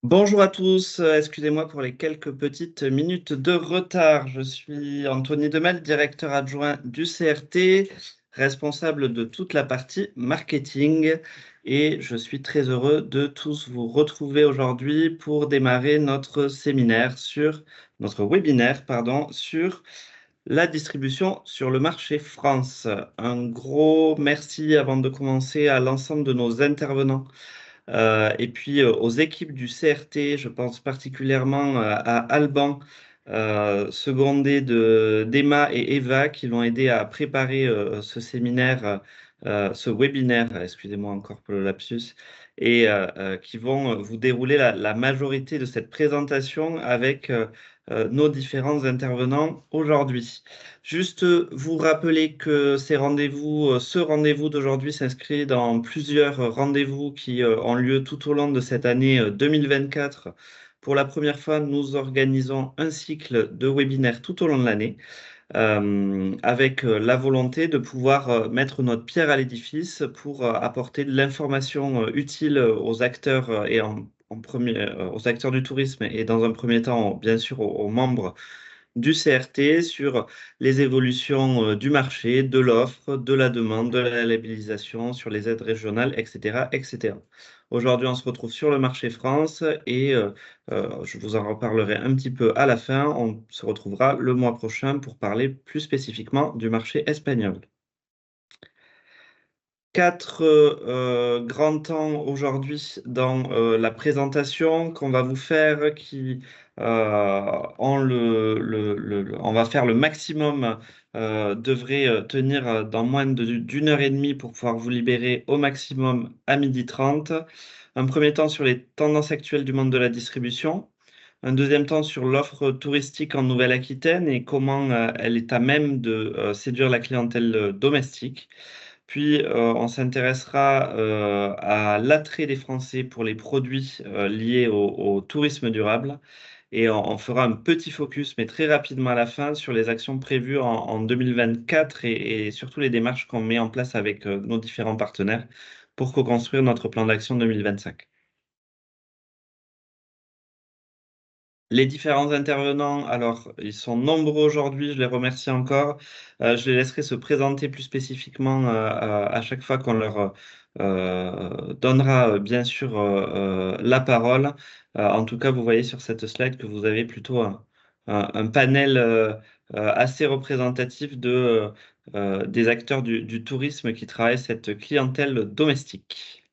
Bonjour à tous, excusez-moi pour les quelques petites minutes de retard. Je suis Anthony Demel, directeur adjoint du CRT, responsable de toute la partie marketing et je suis très heureux de tous vous retrouver aujourd'hui pour démarrer notre webinaire, pardon, sur la distribution sur le marché France. Un gros merci avant de commencer à l'ensemble de nos intervenants et puis aux équipes du CRT, je pense particulièrement à Alban, secondé d'Emma et Eva, qui l'ont aidé à préparer ce séminaire, ce webinaire, excusez-moi encore pour le lapsus, et qui vont vous dérouler la majorité de cette présentation avec nos différents intervenants aujourd'hui. Juste vous rappeler que ce rendez-vous d'aujourd'hui s'inscrit dans plusieurs rendez-vous qui ont lieu tout au long de cette année 2024. Pour la première fois, nous organisons un cycle de webinaires tout au long de l'année avec la volonté de pouvoir mettre notre pierre à l'édifice pour apporter de l'information utile aux acteurs aux acteurs du tourisme et dans un premier temps, bien sûr, aux membres du CRT sur les évolutions du marché, de l'offre, de la demande, de la labellisation, sur les aides régionales, etc., etc. Aujourd'hui, on se retrouve sur le marché France et je vous en reparlerai un petit peu à la fin. On se retrouvera le mois prochain pour parler plus spécifiquement du marché espagnol. Quatre grands temps aujourd'hui dans la présentation qu'on va vous faire on va faire le maximum devrait tenir dans moins d'une heure et demie pour pouvoir vous libérer au maximum à 12h30. Un premier temps sur les tendances actuelles du monde de la distribution. Un deuxième temps sur l'offre touristique en Nouvelle-Aquitaine et comment elle est à même de séduire la clientèle domestique. Puis, on s'intéressera à l'attrait des Français pour les produits liés au tourisme durable. Et on fera un petit focus, mais très rapidement à la fin, sur les actions prévues en 2024 et surtout les démarches qu'on met en place avec nos différents partenaires pour co-construire notre plan d'action 2025. Les différents intervenants, alors, ils sont nombreux aujourd'hui, je les remercie encore. Je les laisserai se présenter plus spécifiquement à chaque fois qu'on leur donnera bien sûr la parole. En tout cas, vous voyez sur cette slide que vous avez plutôt un panel assez représentatif des acteurs du tourisme qui travaillent cette clientèle domestique.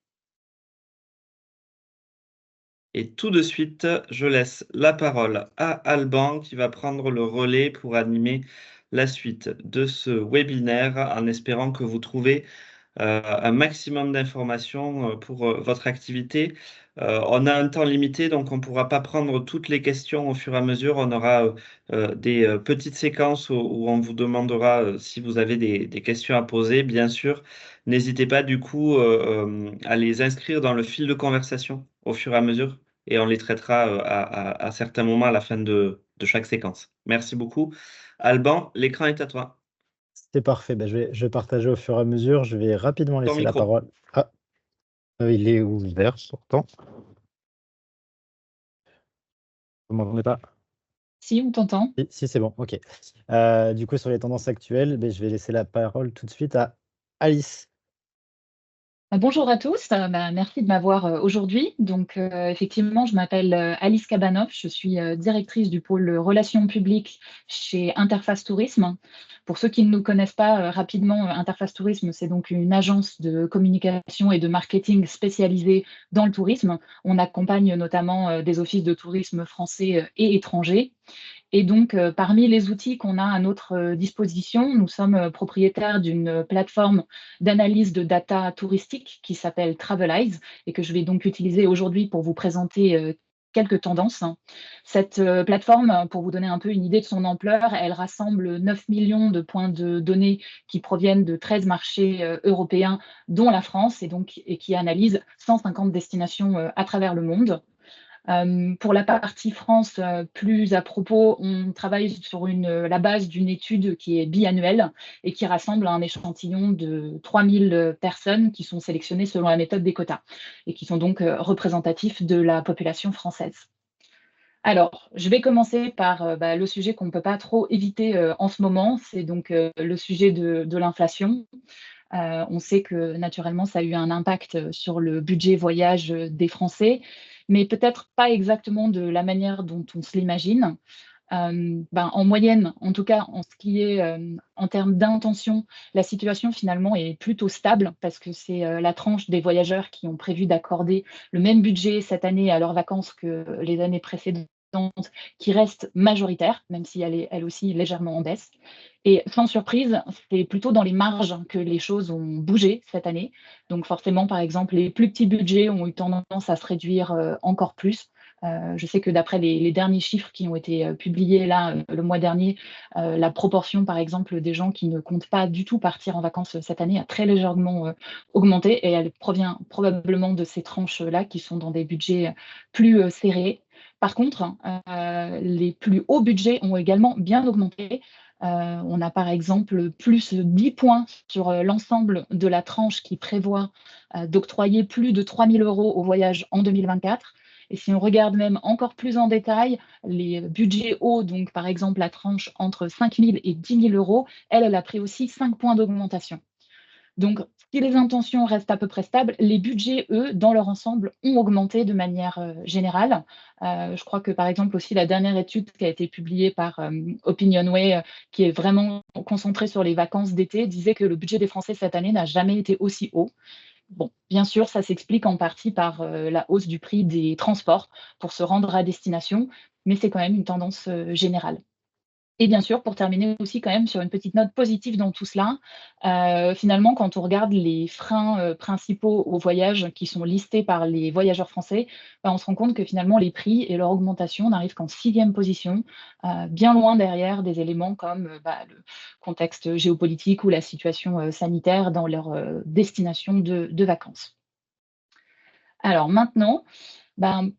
Et tout de suite, je laisse la parole à Alban qui va prendre le relais pour animer la suite de ce webinaire en espérant que vous trouvez un maximum d'informations pour votre activité. On a un temps limité, donc on ne pourra pas prendre toutes les questions au fur et à mesure. On aura des petites séquences où on vous demandera si vous avez des questions à poser, bien sûr. N'hésitez pas du coup à les inscrire dans le fil de conversation au fur et à mesure et on les traitera à certains moments à la fin de chaque séquence. Merci beaucoup. Alban, l'écran est à toi. C'est parfait. Je vais partager au fur et à mesure. Je vais rapidement Ton laisser la micro. parole. Ah, il est ouvert pourtant. Vous m'entendez pas? Si, on t'entend. Si, c'est bon, ok. Du coup, sur les tendances actuelles, je vais laisser la parole tout de suite à Alice. Bonjour à tous, merci de m'avoir aujourd'hui. Donc, effectivement, je m'appelle Alice Kabanoff, je suis directrice du pôle relations publiques chez Interface Tourisme. Pour ceux qui ne nous connaissent pas rapidement, Interface Tourisme, c'est donc une agence de communication et de marketing spécialisée dans le tourisme. On accompagne notamment des offices de tourisme français et étrangers. Et donc, parmi les outils qu'on a à notre disposition, nous sommes propriétaires d'une plateforme d'analyse de data touristique qui s'appelle Travelize et que je vais donc utiliser aujourd'hui pour vous présenter quelques tendances. Cette plateforme, pour vous donner un peu une idée de son ampleur, elle rassemble 9 millions de points de données qui proviennent de 13 marchés européens, dont la France, et qui analyse 150 destinations à travers le monde. Pour la partie France, plus à propos, on travaille sur la base d'une étude qui est biannuelle et qui rassemble un échantillon de 3000 personnes qui sont sélectionnées selon la méthode des quotas et qui sont donc représentatifs de la population française. Alors, je vais commencer par le sujet qu'on ne peut pas trop éviter en ce moment, c'est donc le sujet de l'inflation. On sait que naturellement, ça a eu un impact sur le budget voyage des Français, mais peut-être pas exactement de la manière dont on se l'imagine. En moyenne, en tout cas en ce qui est en termes d'intention, la situation finalement est plutôt stable parce que c'est la tranche des voyageurs qui ont prévu d'accorder le même budget cette année à leurs vacances que les années précédentes qui reste majoritaire, même si elle est elle aussi légèrement en baisse. Et sans surprise, c'est plutôt dans les marges que les choses ont bougé cette année. Donc forcément, par exemple, les plus petits budgets ont eu tendance à se réduire encore plus. Je sais que d'après les derniers chiffres qui ont été publiés là le mois dernier, la proportion, par exemple, des gens qui ne comptent pas du tout partir en vacances cette année a très légèrement augmenté et elle provient probablement de ces tranches-là qui sont dans des budgets plus serrés. Par contre, les plus hauts budgets ont également bien augmenté. On a par exemple plus 10 points sur l'ensemble de la tranche qui prévoit d'octroyer plus de 3 000 € au voyage en 2024. Et si on regarde même encore plus en détail, les budgets hauts, donc par exemple la tranche entre 5 000 et 10 000 €, elle a pris aussi 5 points d'augmentation. Donc, si les intentions restent à peu près stables, les budgets, eux, dans leur ensemble, ont augmenté de manière générale. Je crois que, par exemple, aussi la dernière étude qui a été publiée par Opinionway, qui est vraiment concentrée sur les vacances d'été, disait que le budget des Français cette année n'a jamais été aussi haut. Bon, bien sûr, ça s'explique en partie par la hausse du prix des transports pour se rendre à destination, mais c'est quand même une tendance générale. Et bien sûr, pour terminer aussi quand même sur une petite note positive dans tout cela, finalement, quand on regarde les freins, principaux au voyage qui sont listés par les voyageurs français, on se rend compte que finalement les prix et leur augmentation n'arrivent qu'en 6e position, bien loin derrière des éléments comme, le contexte géopolitique ou la situation, sanitaire dans leur, destination de vacances. Alors maintenant,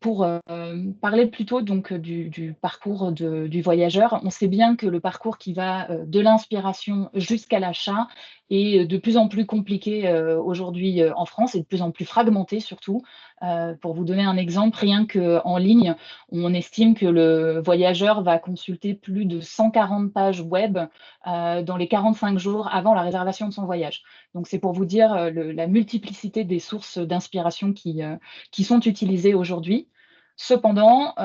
pour parler plutôt donc du parcours du voyageur, on sait bien que le parcours qui va de l'inspiration jusqu'à l'achat est de plus en plus compliqué aujourd'hui en France et de plus en plus fragmenté surtout. Pour vous donner un exemple, rien qu'en ligne, on estime que le voyageur va consulter plus de 140 pages web dans les 45 jours avant la réservation de son voyage. Donc c'est pour vous dire la multiplicité des sources d'inspiration qui sont utilisées aujourd'hui. Cependant,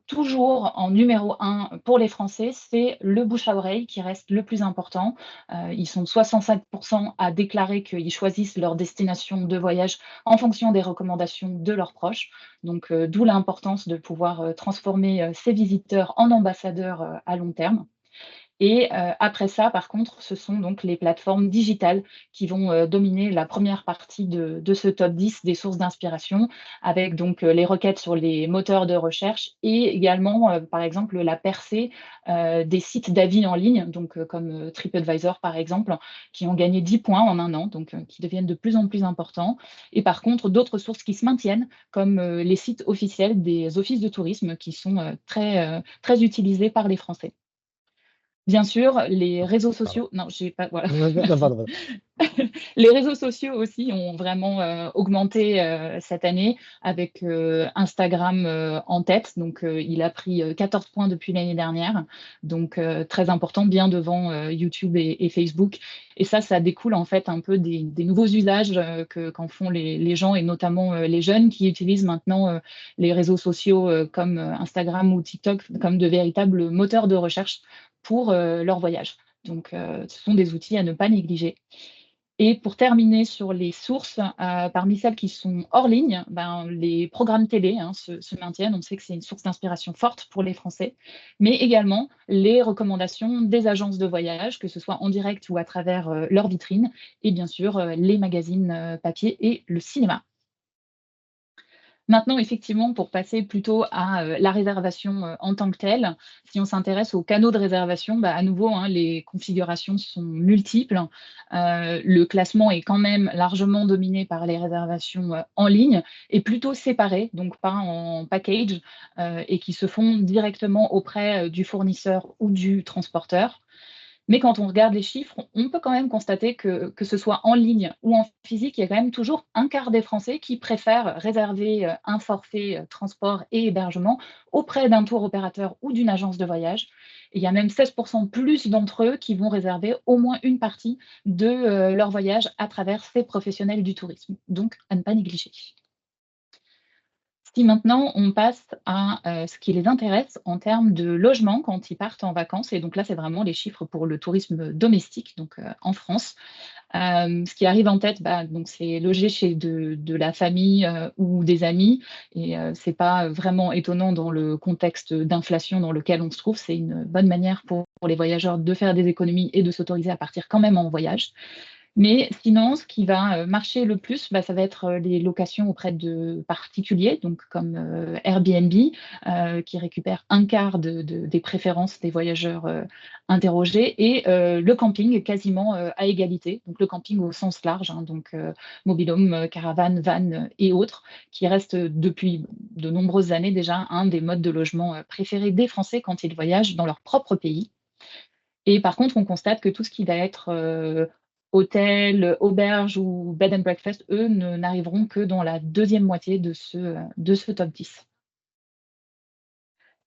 toujours en numéro 1 pour les Français, c'est le bouche à oreille qui reste le plus important. Ils sont 67% à déclarer qu'ils choisissent leur destination de voyage en fonction des recommandations de leurs proches. Donc, d'où l'importance de pouvoir transformer ces visiteurs en ambassadeurs à long terme. Et après ça, par contre, ce sont donc les plateformes digitales qui vont dominer la première partie de ce top 10 des sources d'inspiration, avec donc les requêtes sur les moteurs de recherche et également, par exemple, la percée des sites d'avis en ligne, donc comme TripAdvisor, par exemple, qui ont gagné 10 points en un an, donc qui deviennent de plus en plus importants. Et par contre, d'autres sources qui se maintiennent, comme les sites officiels des offices de tourisme, qui sont très utilisés par les Français. Bien sûr, les réseaux sociaux non, j'ai pas voilà. Non, non, pardon. Les réseaux sociaux aussi ont vraiment, augmenté, cette année avec, Instagram, en tête. Donc, il a pris, 14 points depuis l'année dernière. Donc, très important, bien devant, YouTube et Facebook. Et ça découle en fait un peu des nouveaux usages, qu'en font les gens et notamment, les jeunes qui utilisent maintenant, les réseaux sociaux, comme, Instagram ou TikTok comme de véritables moteurs de recherche pour, leur voyage. Donc, ce sont des outils à ne pas négliger. Et pour terminer sur les sources, parmi celles qui sont hors ligne, les programmes télé, hein, se maintiennent. On sait que c'est une source d'inspiration forte pour les Français, mais également les recommandations des agences de voyage, que ce soit en direct ou à travers, leurs vitrines et bien sûr, les magazines, papier et le cinéma. Maintenant, effectivement, pour passer plutôt à la réservation en tant que telle, si on s'intéresse aux canaux de réservation, à nouveau, hein, les configurations sont multiples. Le classement est quand même largement dominé par les réservations en ligne et plutôt séparées, donc pas en package, et qui se font directement auprès du fournisseur ou du transporteur. Mais quand on regarde les chiffres, on peut quand même constater que ce soit en ligne ou en physique, il y a quand même toujours un quart des Français qui préfèrent réserver un forfait transport et hébergement auprès d'un tour opérateur ou d'une agence de voyage. Et il y a même 16% plus d'entre eux qui vont réserver au moins une partie de leur voyage à travers ces professionnels du tourisme. Donc, à ne pas négliger. Si maintenant on passe à ce qui les intéresse en termes de logement quand ils partent en vacances, et donc là, c'est vraiment les chiffres pour le tourisme domestique, donc en France. Ce qui arrive en tête, donc c'est loger chez de la famille ou des amis, et c'est pas vraiment étonnant dans le contexte d'inflation dans lequel on se trouve. C'est une bonne manière pour les voyageurs de faire des économies et de s'autoriser à partir quand même en voyage. Mais sinon, ce qui va marcher le plus, ça va être les locations auprès de particuliers, donc comme Airbnb, qui récupère un quart des préférences des voyageurs interrogés, et le camping quasiment à égalité, donc le camping au sens large, hein, donc mobil-home, caravane, van et autres, qui reste depuis de nombreuses années déjà un des modes de logement préférés des Français quand ils voyagent dans leur propre pays. Et par contre, on constate que tout ce qui va être hôtel, auberge ou bed and breakfast, eux, n'arriveront que dans la deuxième moitié de ce top 10.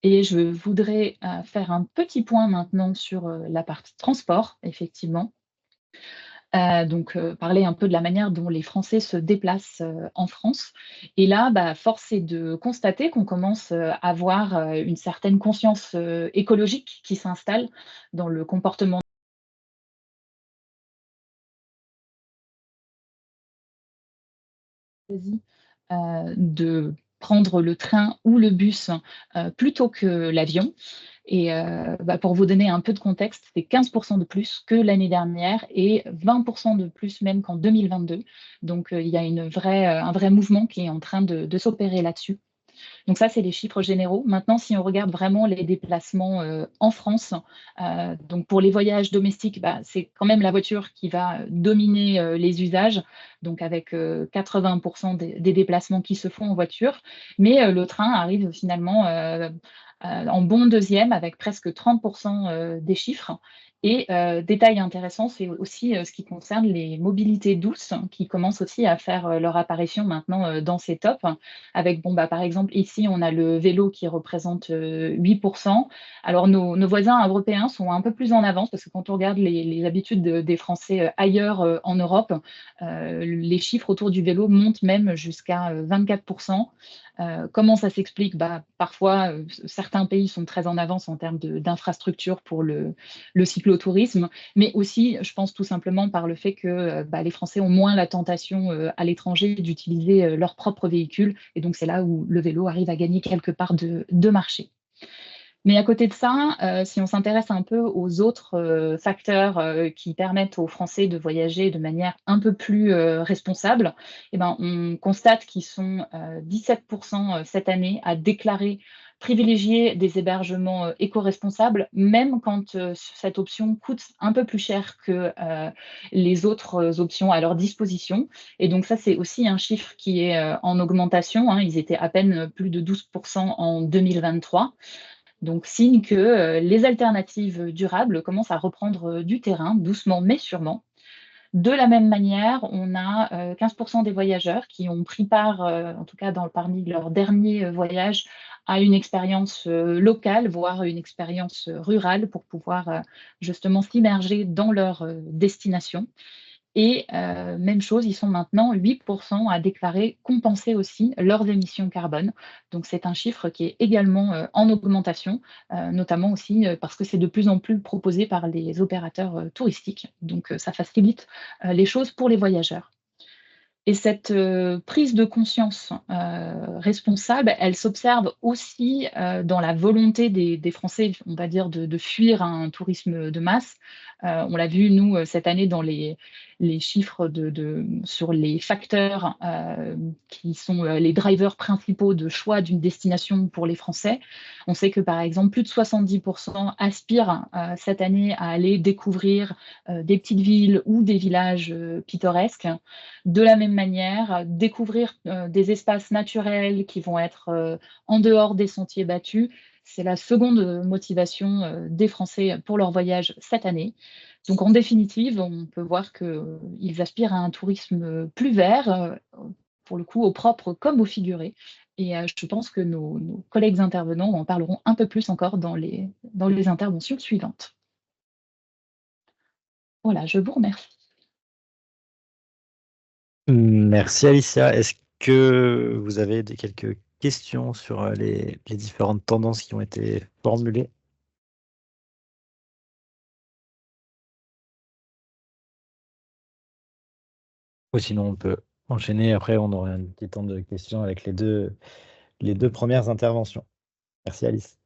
Et je voudrais faire un petit point maintenant sur la partie transport, effectivement. Donc, parler un peu de la manière dont les Français se déplacent en France. Et là, force est de constater qu'on commence à avoir une certaine conscience écologique qui s'installe dans le comportement de prendre le train ou le bus plutôt que l'avion. Et pour vous donner un peu de contexte, c'est 15% de plus que l'année dernière et 20% de plus même qu'en 2022. Donc, il y a un vrai mouvement qui est en train de s'opérer là-dessus. Donc ça, c'est les chiffres généraux. Maintenant, si on regarde vraiment les déplacements en France, donc pour les voyages domestiques, c'est quand même la voiture qui va dominer les usages, donc avec 80% des déplacements qui se font en voiture. Mais le train arrive finalement en bon deuxième avec presque 30% des chiffres. Et détail intéressant, c'est aussi ce qui concerne les mobilités douces qui commencent aussi à faire leur apparition maintenant dans ces tops. Avec, par exemple, ici, on a le vélo qui représente 8%. Alors, nos voisins européens sont un peu plus en avance parce que quand on regarde les habitudes des Français ailleurs en Europe, les chiffres autour du vélo montent même jusqu'à 24%. Comment ça s'explique? Parfois, certains pays sont très en avance en termes d'infrastructures pour le cyclotourisme, mais aussi, je pense tout simplement par le fait que les Français ont moins la tentation à l'étranger d'utiliser leur propre véhicule, et donc c'est là où le vélo arrive à gagner quelque part de marché. Mais à côté de ça, si on s'intéresse un peu aux autres facteurs qui permettent aux Français de voyager de manière un peu plus responsable, on constate qu'ils sont 17% cette année à déclarer privilégier des hébergements éco-responsables, même quand cette option coûte un peu plus cher que les autres options à leur disposition. Et donc ça, c'est aussi un chiffre qui est en augmentation, hein. Ils étaient à peine plus de 12% en 2023. Donc, signe que les alternatives durables commencent à reprendre du terrain, doucement mais sûrement. De la même manière, on a 15% des voyageurs qui ont pris part, en tout cas parmi leurs derniers voyages, à une expérience locale, voire une expérience rurale pour pouvoir justement s'immerger dans leur destination. Et même chose, ils sont maintenant 8% à déclarer compenser aussi leurs émissions carbone. Donc c'est un chiffre qui est également en augmentation, notamment aussi parce que c'est de plus en plus proposé par les opérateurs touristiques. Donc ça facilite les choses pour les voyageurs. Et cette prise de conscience responsable, elle s'observe aussi dans la volonté des Français, on va dire, de fuir un tourisme de masse. On l'a vu, nous, cette année, dans les chiffres sur les facteurs qui sont les drivers principaux de choix d'une destination pour les Français. On sait que, par exemple, plus de 70% aspirent cette année à aller découvrir des petites villes ou des villages pittoresques. De la même manière, découvrir des espaces naturels qui vont être en dehors des sentiers battus, c'est la seconde motivation des Français pour leur voyage cette année. Donc, en définitive, on peut voir qu'ils aspirent à un tourisme plus vert, pour le coup, au propre comme au figuré. Et je pense que nos collègues intervenants en parleront un peu plus encore dans les interventions suivantes. Voilà, je vous remercie. Merci Alicia. Est-ce que vous avez quelques questions sur les différentes tendances qui ont été formulées? Ou sinon on peut enchaîner, après on aura un petit temps de questions avec les deux premières interventions. Merci Alice.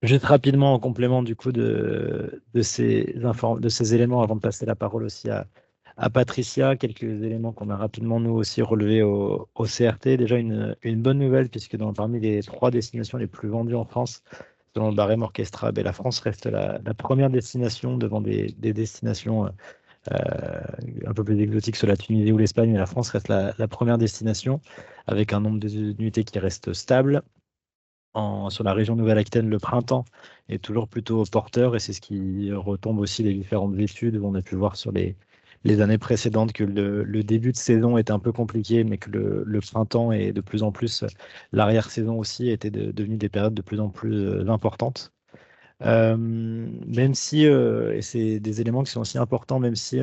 Juste rapidement en complément du coup de ces éléments, avant de passer la parole aussi à Patricia, quelques éléments qu'on a rapidement nous aussi relevés au CRT. Déjà une bonne nouvelle, puisque parmi les 3 destinations les plus vendues en France, selon le barème Orchestra, la France reste la première destination devant des destinations un peu plus exotiques, sur la Tunisie ou l'Espagne, mais la France reste la première destination, avec un nombre de nuitées qui reste stable. Sur la région Nouvelle-Aquitaine, le printemps est toujours plutôt porteur, et c'est ce qui retombe aussi des différentes études où on a pu voir sur les années précédentes que le début de saison était un peu compliqué, mais que le printemps et de plus en plus l'arrière-saison aussi étaient devenus des périodes de plus en plus importantes. Même si, et c'est des éléments qui sont aussi importants, même si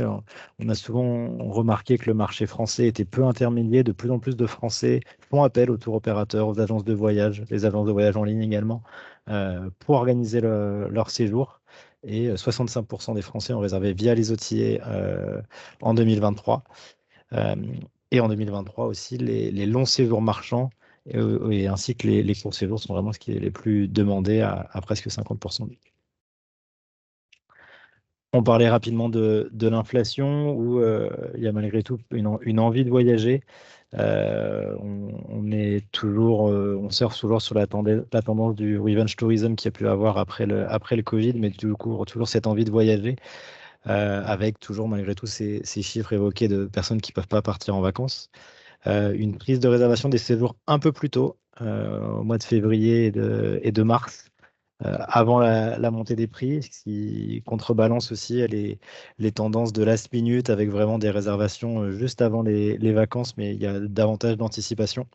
on a souvent remarqué que le marché français était peu intermédiaire, de plus en plus de Français font appel aux tour opérateurs, aux agences de voyage, les agences de voyage en ligne également, pour organiser leur séjour. Et 65% des Français ont réservé via les OTA en 2023. Et en 2023 aussi, les longs séjours marchands et ainsi que les courts séjours sont vraiment ce qui est les plus demandés à presque 50%. On parlait rapidement de l'inflation, où il y a malgré tout une envie de voyager. On surfe toujours sur la tendance du revenge tourism qu'il y a pu avoir après le Covid, mais du coup, toujours cette envie de voyager, avec toujours malgré tout ces chiffres évoqués de personnes qui ne peuvent pas partir en vacances. Une prise de réservation des séjours un peu plus tôt, au mois de février et de mars, avant la montée des prix, ce qui contrebalance aussi les tendances de last minute, avec vraiment des réservations juste avant les vacances, mais il y a davantage d'anticipation.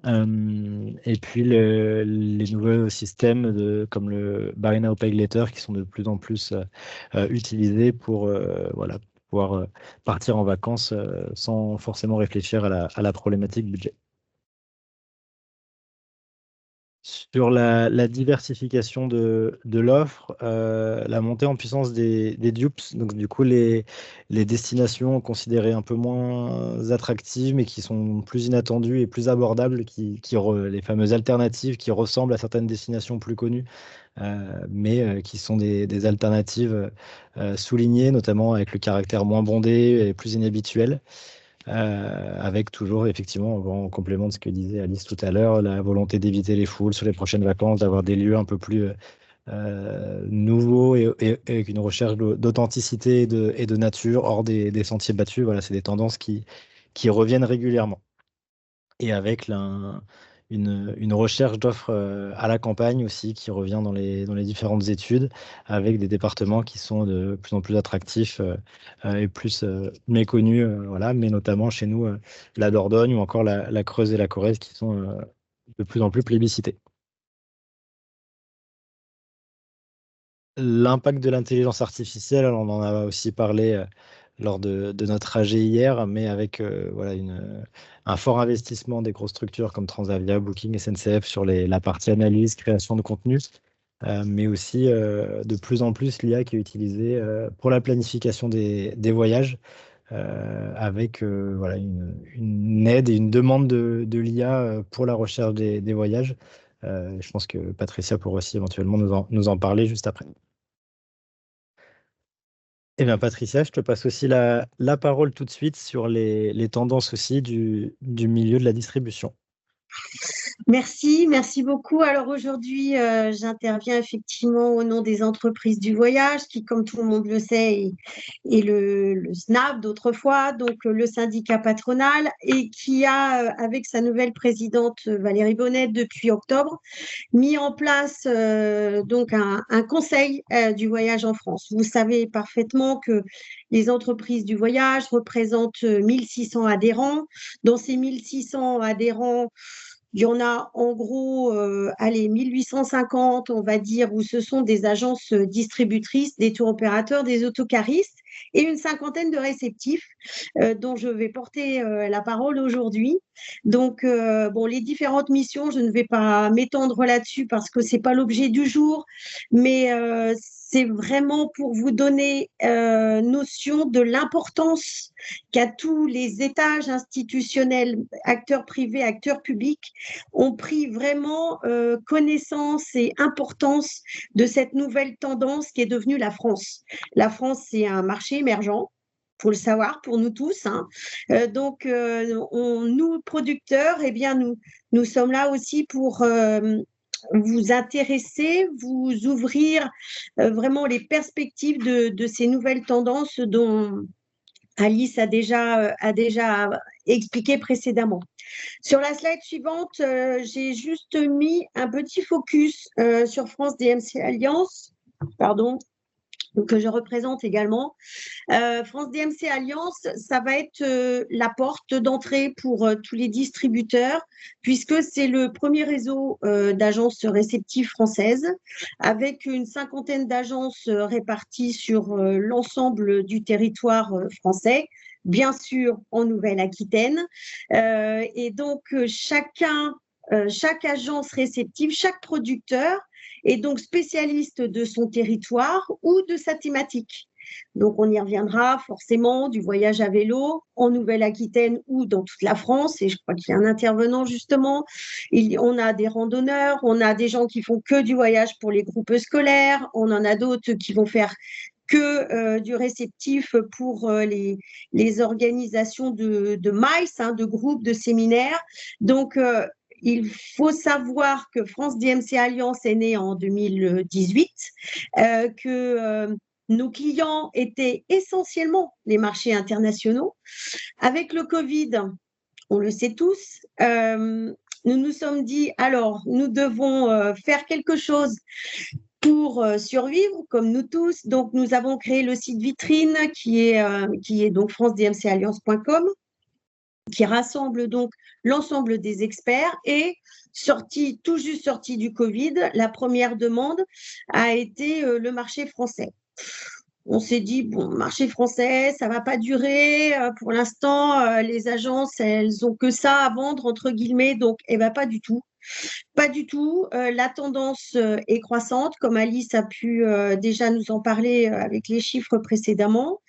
Et puis les nouveaux systèmes comme le Buy Now Pay Later, qui sont de plus en plus utilisés pour pouvoir partir en vacances sans forcément réfléchir à la problématique budget. Sur la diversification de l'offre, la montée en puissance des dupes, donc du coup les destinations considérées un peu moins attractives, mais qui sont plus inattendues et plus abordables, les fameuses alternatives qui ressemblent à certaines destinations plus connues, mais qui sont des alternatives soulignées, notamment avec le caractère moins bondé et plus inhabituel. Avec toujours, effectivement, en complément de ce que disait Alice tout à l'heure, la volonté d'éviter les foules sur les prochaines vacances, d'avoir des lieux un peu plus nouveaux et avec une recherche d'authenticité et de nature hors des sentiers battus. Voilà, c'est des tendances qui reviennent régulièrement. Et avec une recherche d'offres à la campagne aussi, qui revient dans les différentes études, avec des départements qui sont de plus en plus attractifs et plus méconnus, voilà, mais notamment chez nous, la Dordogne ou encore la Creuse et la Corrèze, qui sont de plus en plus plébiscités. L'impact de l'intelligence artificielle, on en a aussi parlé lors de notre trajet hier, mais avec voilà, un fort investissement des grosses structures comme Transavia, Booking, SNCF sur la partie analyse, création de contenu, mais aussi de plus en plus l'IA qui est utilisée pour la planification des voyages, avec voilà, une aide et une demande de l'IA pour la recherche des voyages. Je pense que Patricia pourra aussi éventuellement nous en parler juste après. Eh bien, Patricia, je te passe aussi la parole tout de suite sur les tendances aussi du milieu de la distribution. Merci beaucoup. Alors aujourd'hui, j'interviens effectivement au nom des entreprises du voyage, qui, comme tout le monde le sait, est le SNAP d'autrefois, donc le syndicat patronal, et qui a, avec sa nouvelle présidente Valérie Bonnet depuis octobre, mis en place donc un conseil du voyage en France. Vous savez parfaitement que les entreprises du voyage représentent 1600 adhérents. Dans ces 1600 adhérents, il y en a en gros, 1850, on va dire, où ce sont des agences distributrices, des tours opérateurs, des autocaristes et une cinquantaine de réceptifs dont je vais porter la parole aujourd'hui. Donc, bon, les différentes missions, je ne vais pas m'étendre là-dessus parce que ce n'est pas l'objet du jour, mais c'est vraiment pour vous donner notion de l'importance qu'à tous les étages institutionnels, acteurs privés, acteurs publics, ont pris vraiment connaissance et importance de cette nouvelle tendance qui est devenue la France. La France, c'est un marché émergent. Faut le savoir pour nous tous. Hein. Donc, nous, producteurs, eh bien, nous sommes là aussi pour vous intéresser, vous ouvrir vraiment les perspectives de ces nouvelles tendances dont Alice a déjà expliqué précédemment. Sur la slide suivante, j'ai juste mis un petit focus sur France DMC Alliance, que je représente également. France DMC Alliance, ça va être la porte d'entrée pour tous les distributeurs, puisque c'est le premier réseau d'agences réceptives françaises, avec une cinquantaine d'agences réparties sur l'ensemble du territoire français, bien sûr en Nouvelle-Aquitaine. Et donc, chaque agence réceptive, chaque producteur est donc spécialiste de son territoire ou de sa thématique. Donc, on y reviendra forcément du voyage à vélo en Nouvelle-Aquitaine ou dans toute la France. Et je crois qu'il y a un intervenant justement. On a des randonneurs, on a des gens qui font que du voyage pour les groupes scolaires, on en a d'autres qui vont faire que du réceptif pour les organisations de MICE, de groupes, de séminaires. Donc, il faut savoir que France DMC Alliance est née en 2018, que nos clients étaient essentiellement les marchés internationaux. Avec le Covid, on le sait tous, nous nous sommes dit, alors, nous devons faire quelque chose pour survivre, comme nous tous. Donc, nous avons créé le site vitrine qui est donc francedmcalliance.com, qui rassemble donc l'ensemble des experts et tout juste sorti du Covid, la première demande a été le marché français. On s'est dit, bon, marché français, ça ne va pas durer. Pour l'instant, les agences, elles ont que ça à vendre, entre guillemets, donc pas du tout. Pas du tout. La tendance est croissante, comme Alice a pu déjà nous en parler avec les chiffres précédemment.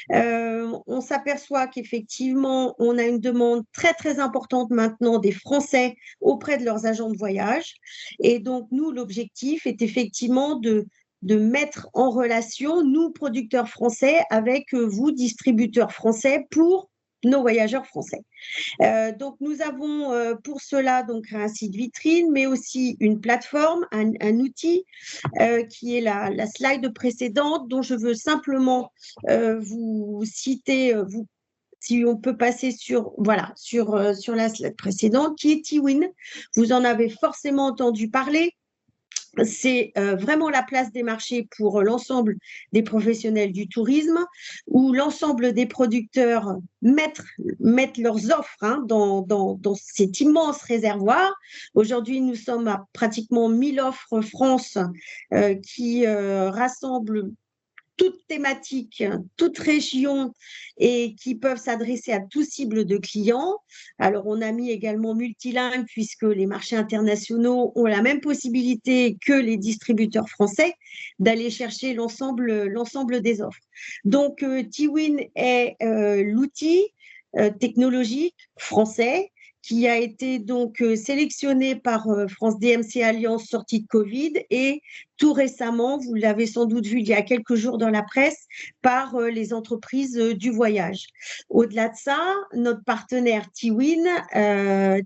On s'aperçoit qu'effectivement, on a une demande très, très importante maintenant des Français auprès de leurs agents de voyage. Et donc, nous, l'objectif est effectivement de mettre en relation, nous, producteurs français, avec vous, distributeurs français, pour nos voyageurs français. Donc, nous avons pour cela donc un site vitrine, mais aussi une plateforme, un outil qui est la slide précédente, dont je veux simplement vous citer, si on peut passer sur la slide précédente, qui est Tiwin. Vous en avez forcément entendu parler. C'est vraiment la place des marchés pour l'ensemble des professionnels du tourisme, où l'ensemble des producteurs mettent leurs offres dans cet immense réservoir. Aujourd'hui, nous sommes à pratiquement 1000 offres France qui rassemblent toute thématique, toute région et qui peuvent s'adresser à tout cible de clients. Alors, on a mis également multilingue puisque les marchés internationaux ont la même possibilité que les distributeurs français d'aller chercher l'ensemble des offres. Donc, Tiwin est l'outil technologique français qui a été donc sélectionné par France DMC Alliance sortie de Covid et tout récemment, vous l'avez sans doute vu il y a quelques jours dans la presse, par les entreprises du voyage. Au-delà de ça, notre partenaire Tiwin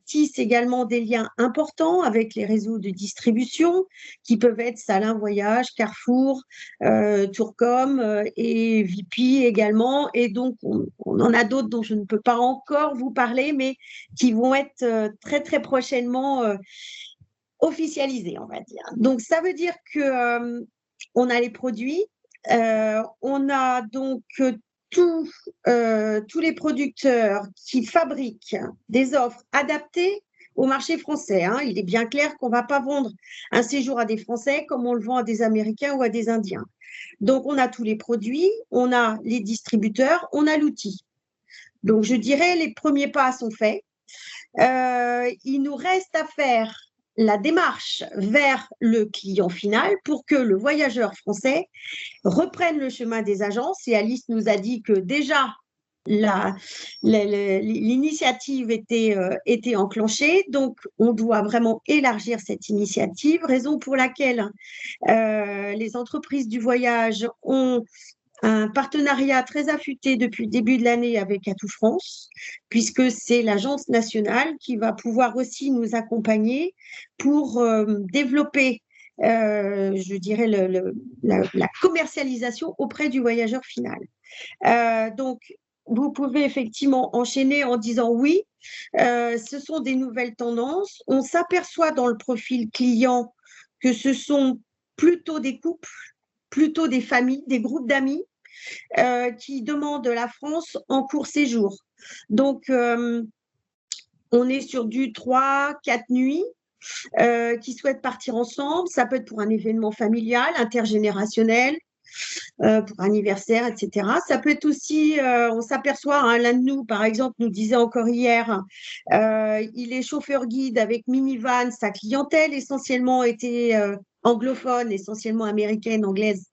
tisse également des liens importants avec les réseaux de distribution qui peuvent être Salin Voyage, Carrefour, Tourcom et Vipi également. Et donc, on en a d'autres dont je ne peux pas encore vous parler, mais qui vont être très, très prochainement officialisés, on va dire. Donc, ça veut dire que on a les produits, on a donc tous les producteurs qui fabriquent des offres adaptées au marché français. Hein. Il est bien clair qu'on ne va pas vendre un séjour à des Français comme on le vend à des Américains ou à des Indiens. Donc, on a tous les produits, on a les distributeurs, on a l'outil. Donc, je dirais les premiers pas sont faits. Il nous reste à faire la démarche vers le client final pour que le voyageur français reprenne le chemin des agences. Et Alice nous a dit que déjà, l'initiative était enclenchée. Donc, on doit vraiment élargir cette initiative, raison pour laquelle les entreprises du voyage ont un partenariat très affûté depuis le début de l'année avec Atout France, puisque c'est l'agence nationale qui va pouvoir aussi nous accompagner pour développer, je dirais, la commercialisation auprès du voyageur final. Donc, vous pouvez effectivement enchaîner en disant oui, ce sont des nouvelles tendances. On s'aperçoit dans le profil client que ce sont plutôt des couples, plutôt des familles, des groupes d'amis qui demandent la France en court séjour. Donc, on est sur du 3-4 nuits qui souhaitent partir ensemble. Ça peut être pour un événement familial, intergénérationnel, pour anniversaire, etc. Ça peut être aussi, on s'aperçoit, hein, l'un de nous, par exemple, nous disait encore hier, il est chauffeur guide avec minivan, sa clientèle essentiellement était anglophone, essentiellement américaine, anglaise.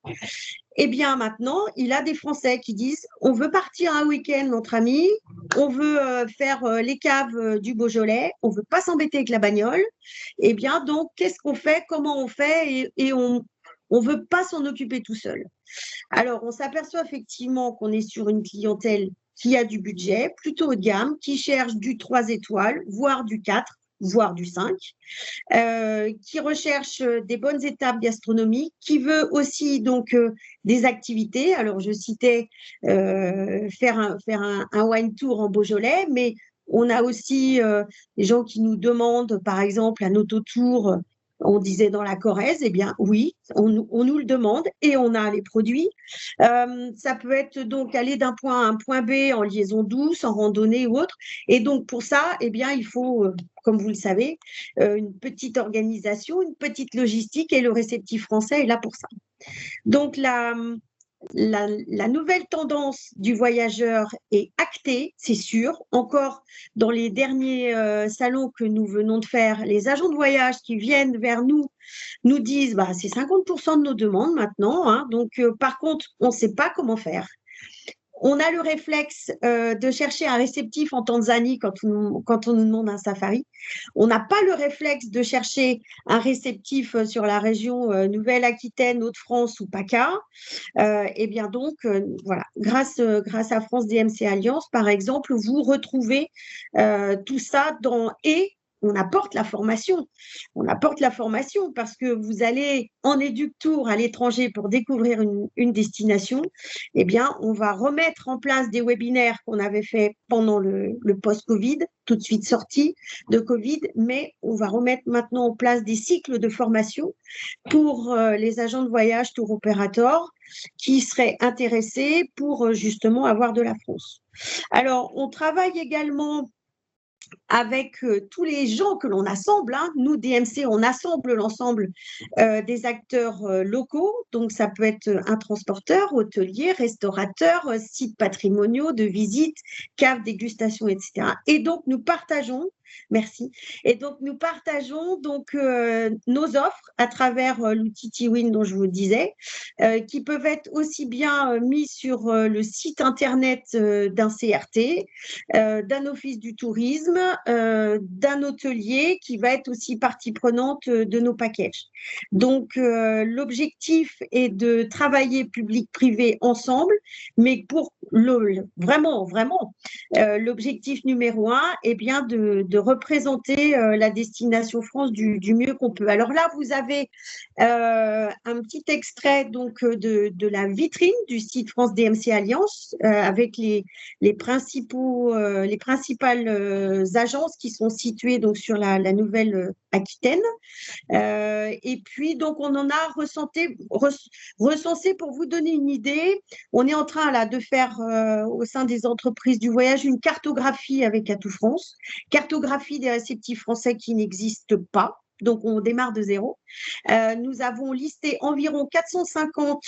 Eh bien, maintenant, il a des Français qui disent « on veut partir un week-end entre amis, on veut faire les caves du Beaujolais, on ne veut pas s'embêter avec la bagnole. » Eh bien, donc, qu'est-ce qu'on fait? Comment on fait? Et on ne veut pas s'en occuper tout seul. Alors, on s'aperçoit effectivement qu'on est sur une clientèle qui a du budget, plutôt haut de gamme, qui cherche du 3 étoiles, voire du 4, voire du 5, qui recherche des bonnes étapes gastronomiques, qui veut aussi donc des activités. Alors, je citais faire un wine tour en Beaujolais, mais on a aussi des gens qui nous demandent, par exemple, un autotour. On disait dans la Corrèze, eh bien oui, on nous le demande et on a les produits. Ça peut être donc aller d'un point A à un point B en liaison douce, en randonnée ou autre. Et donc pour ça, eh bien il faut, comme vous le savez, une petite organisation, une petite logistique et le réceptif français est là pour ça. Donc la nouvelle tendance du voyageur est actée, c'est sûr. Encore dans les derniers salons que nous venons de faire, les agents de voyage qui viennent vers nous disent bah, c'est 50% de nos demandes maintenant. Hein, donc, par contre, on ne sait pas comment faire. On a le réflexe de chercher un réceptif en Tanzanie quand on nous demande un safari. On n'a pas le réflexe de chercher un réceptif sur la région Nouvelle-Aquitaine, Hauts-de-France ou PACA. Et bien donc, voilà, grâce à France DMC Alliance, par exemple, vous retrouvez tout ça dans et on apporte la formation. On apporte la formation parce que vous allez en éductour à l'étranger pour découvrir une destination. Eh bien, on va remettre en place des webinaires qu'on avait fait pendant le post-Covid, tout de suite sorti de Covid, mais on va remettre maintenant en place des cycles de formation pour les agents de voyage, tour opérateurs, qui seraient intéressés pour justement avoir de la France. Alors, on travaille également avec tous les gens que l'on assemble. Hein. Nous, DMC, on assemble l'ensemble des acteurs locaux. Donc, ça peut être un transporteur, hôtelier, restaurateur, sites patrimoniaux, de visite, caves, dégustation, etc. Et donc, nous partageons Merci. Et donc, nous partageons donc nos offres à travers l'outil Tiwin dont je vous disais, qui peuvent être aussi bien mis sur le site internet d'un CRT, d'un office du tourisme, d'un hôtelier qui va être aussi partie prenante de nos packages. Donc, l'objectif est de travailler public-privé ensemble, mais pour vraiment, l'objectif numéro 1 est bien de représenter la destination France du mieux qu'on peut. Alors là, vous avez un petit extrait donc de la vitrine du site France DMC Alliance avec les principales agences qui sont situées donc sur la Nouvelle-Aquitaine. Et puis, donc, on en a recensé pour vous donner une idée. On est en train là, de faire au sein des entreprises du voyage une cartographie avec Atout France, cartographie des réceptifs français qui n'existent pas. Donc, on démarre de zéro. Nous avons listé environ 450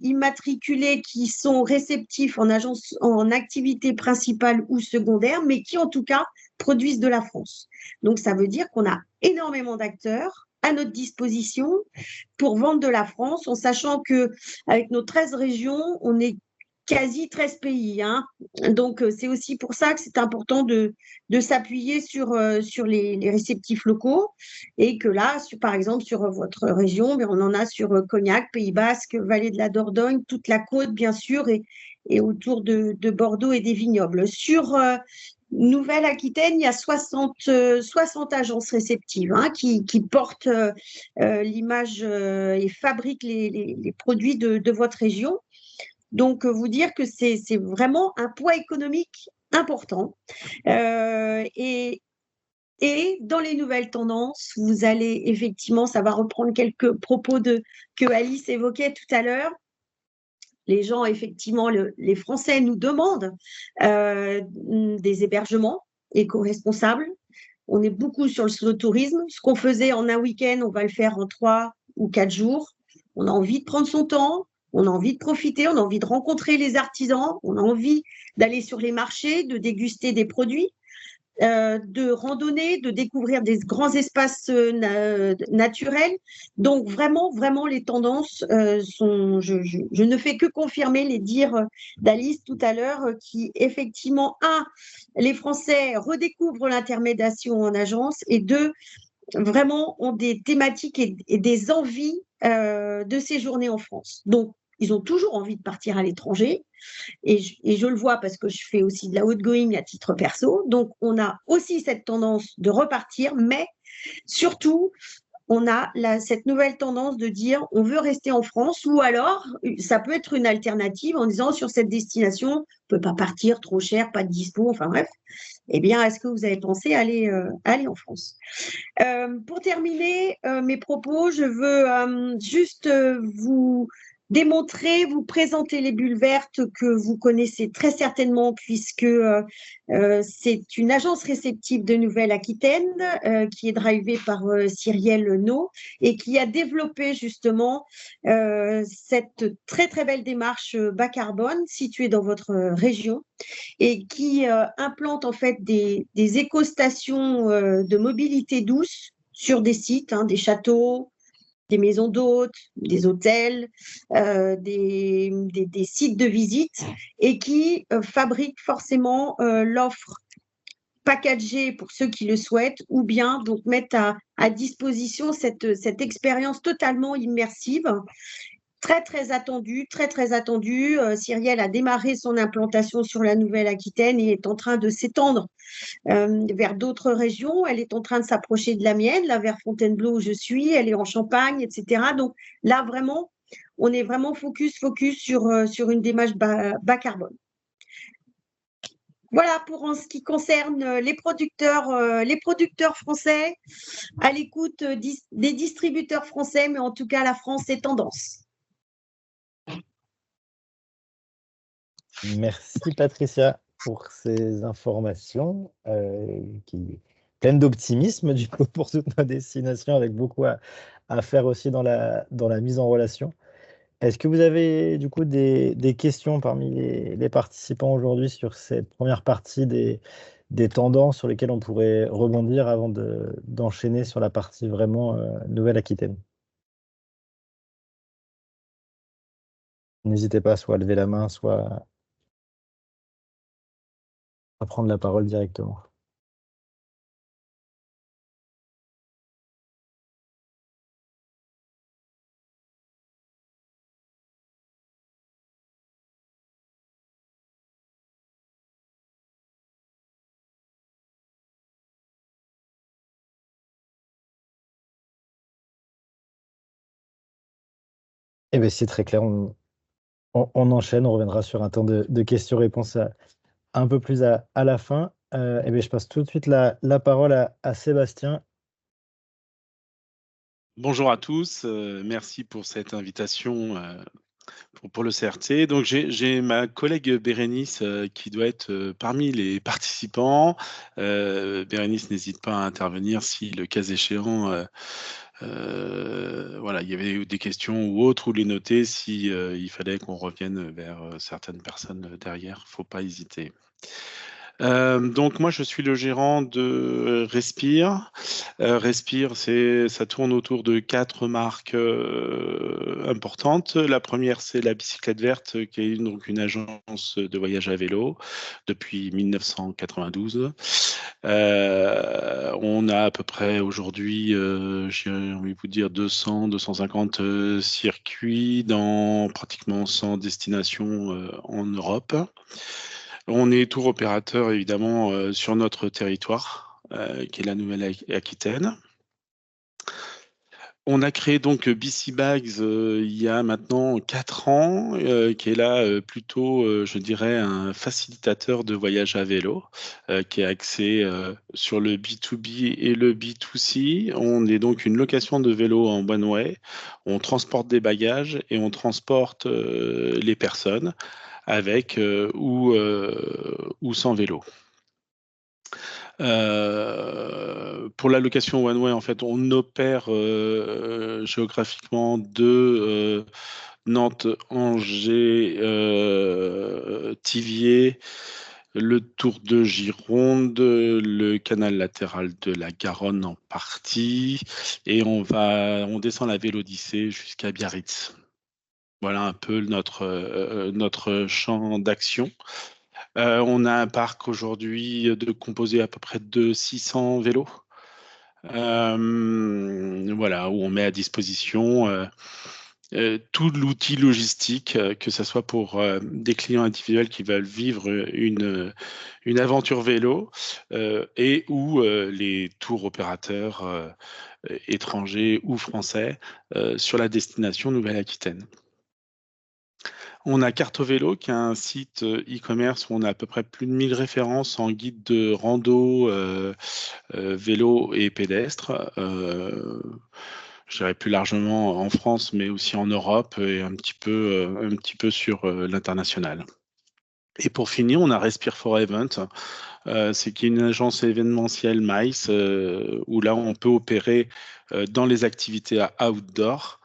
immatriculés qui sont réceptifs en activité principale ou secondaire, mais qui, en tout cas, produisent de la France. Donc, ça veut dire qu'on a énormément d'acteurs à notre disposition pour vendre de la France, en sachant qu'avec nos 13 régions, on est quasi 13 pays. Hein. Donc, c'est aussi pour ça que c'est important de s'appuyer sur les réceptifs locaux et que là, par exemple, sur votre région, on en a sur Cognac, Pays Basque, Vallée de la Dordogne, toute la côte, bien sûr, et autour de Bordeaux et des vignobles. Sur Nouvelle-Aquitaine, il y a 60 agences réceptives hein, qui portent l'image et fabriquent les produits de votre région. Donc, vous dire que c'est vraiment un poids économique important. Et dans les nouvelles tendances, vous allez effectivement, ça va reprendre quelques propos que Alice évoquait tout à l'heure. Les gens, effectivement, les Français nous demandent des hébergements éco-responsables. On est beaucoup sur le tourisme. Ce qu'on faisait en un week-end, on va le faire en 3 ou 4 jours. On a envie de prendre son temps. On a envie de profiter, on a envie de rencontrer les artisans, on a envie d'aller sur les marchés, de déguster des produits, de randonner, de découvrir des grands espaces naturels. Donc vraiment, les tendances sont, je ne fais que confirmer les dires d'Alice tout à l'heure, qui effectivement, les Français redécouvrent l'intermédiation en agence, et 2, vraiment ont des thématiques et des envies de séjourner en France. Donc, ils ont toujours envie de partir à l'étranger. Et je le vois parce que je fais aussi de la outgoing à titre perso. Donc, on a aussi cette tendance de repartir, mais surtout, on a cette nouvelle tendance de dire on veut rester en France, ou alors ça peut être une alternative en disant sur cette destination, on ne peut pas partir, trop cher, pas de dispo, enfin bref. Eh bien, est-ce que vous avez pensé aller en France? Pour terminer mes propos, je veux juste vous démontrer, vous présenter les bulles vertes que vous connaissez très certainement, puisque c'est une agence réceptive de Nouvelle-Aquitaine qui est drivée par Cyrielle No et qui a développé justement cette très très belle démarche bas carbone située dans votre région et qui implante en fait des écostations de mobilité douce sur des sites, hein, des châteaux, des maisons d'hôtes, des hôtels, des sites de visite, et qui fabriquent forcément l'offre packagée pour ceux qui le souhaitent, ou bien donc mettent à disposition cette expérience totalement immersive. Très, très attendu, très, très attendu. Cyrielle a démarré son implantation sur la Nouvelle-Aquitaine et est en train de s'étendre vers d'autres régions. Elle est en train de s'approcher de la mienne, là, vers Fontainebleau où je suis. Elle est en Champagne, etc. Donc là, vraiment, on est vraiment focus sur une démarche bas carbone. Voilà pour en ce qui concerne les producteurs français, à l'écoute des distributeurs français, mais en tout cas, la France est tendance. Merci Patricia pour ces informations qui pleines d'optimisme du coup pour toute nos destinations, avec beaucoup à faire aussi dans la mise en relation. Est-ce que vous avez du coup des questions parmi les participants aujourd'hui sur cette première partie des tendances sur lesquelles on pourrait rebondir avant d'enchaîner sur la partie vraiment Nouvelle-Aquitaine? N'hésitez pas soit à lever la main, soit à prendre la parole directement. Eh bien, c'est très clair. On enchaîne. On reviendra sur un temps de questions-réponses un peu plus à la fin. Eh bien, je passe tout de suite la parole à Sébastien. Bonjour à tous, merci pour cette invitation pour le CRT. Donc j'ai ma collègue Bérénice qui doit être parmi les participants. Bérénice, n'hésite pas à intervenir si le cas échéant, voilà, il y avait eu des questions ou autres, ou les noter si il fallait qu'on revienne vers certaines personnes derrière, faut pas hésiter. Donc moi, je suis le gérant de Respire. Respire, ça tourne autour de 4 marques importantes. La première, c'est la Bicyclette Verte, qui est donc une agence de voyage à vélo depuis 1992. On a à peu près aujourd'hui, j'ai envie de vous dire 200, 250 circuits dans pratiquement 100 destinations en Europe. On est tour opérateur évidemment sur notre territoire, qui est la Nouvelle-Aquitaine. On a créé donc BC Bags il y a maintenant 4 ans, qui est là plutôt, je dirais, un facilitateur de voyage à vélo, qui est axé sur le B2B et le B2C. On est donc une location de vélo en one way. On transporte des bagages et on transporte les personnes avec ou sans vélo. Pour la location one way, en fait, on opère géographiquement de Nantes, Angers, Thiviers, le Tour de Gironde, le canal latéral de la Garonne en partie, et on descend la Vélodyssée jusqu'à Biarritz. Voilà un peu notre champ d'action. On a un parc aujourd'hui composé à peu près de 600 vélos. Voilà, où on met à disposition tout l'outil logistique, que ce soit pour des clients individuels qui veulent vivre une aventure vélo et ou les tours opérateurs étrangers ou français sur la destination Nouvelle-Aquitaine. On a Carto Vélo, qui est un site e-commerce où on a à peu près plus de 1000 références en guide de rando, vélo et pédestre. Je dirais plus largement en France, mais aussi en Europe et un petit peu sur l'international. Et pour finir, on a Respire for Event, c'est une agence événementielle MICE, où là on peut opérer dans les activités outdoor.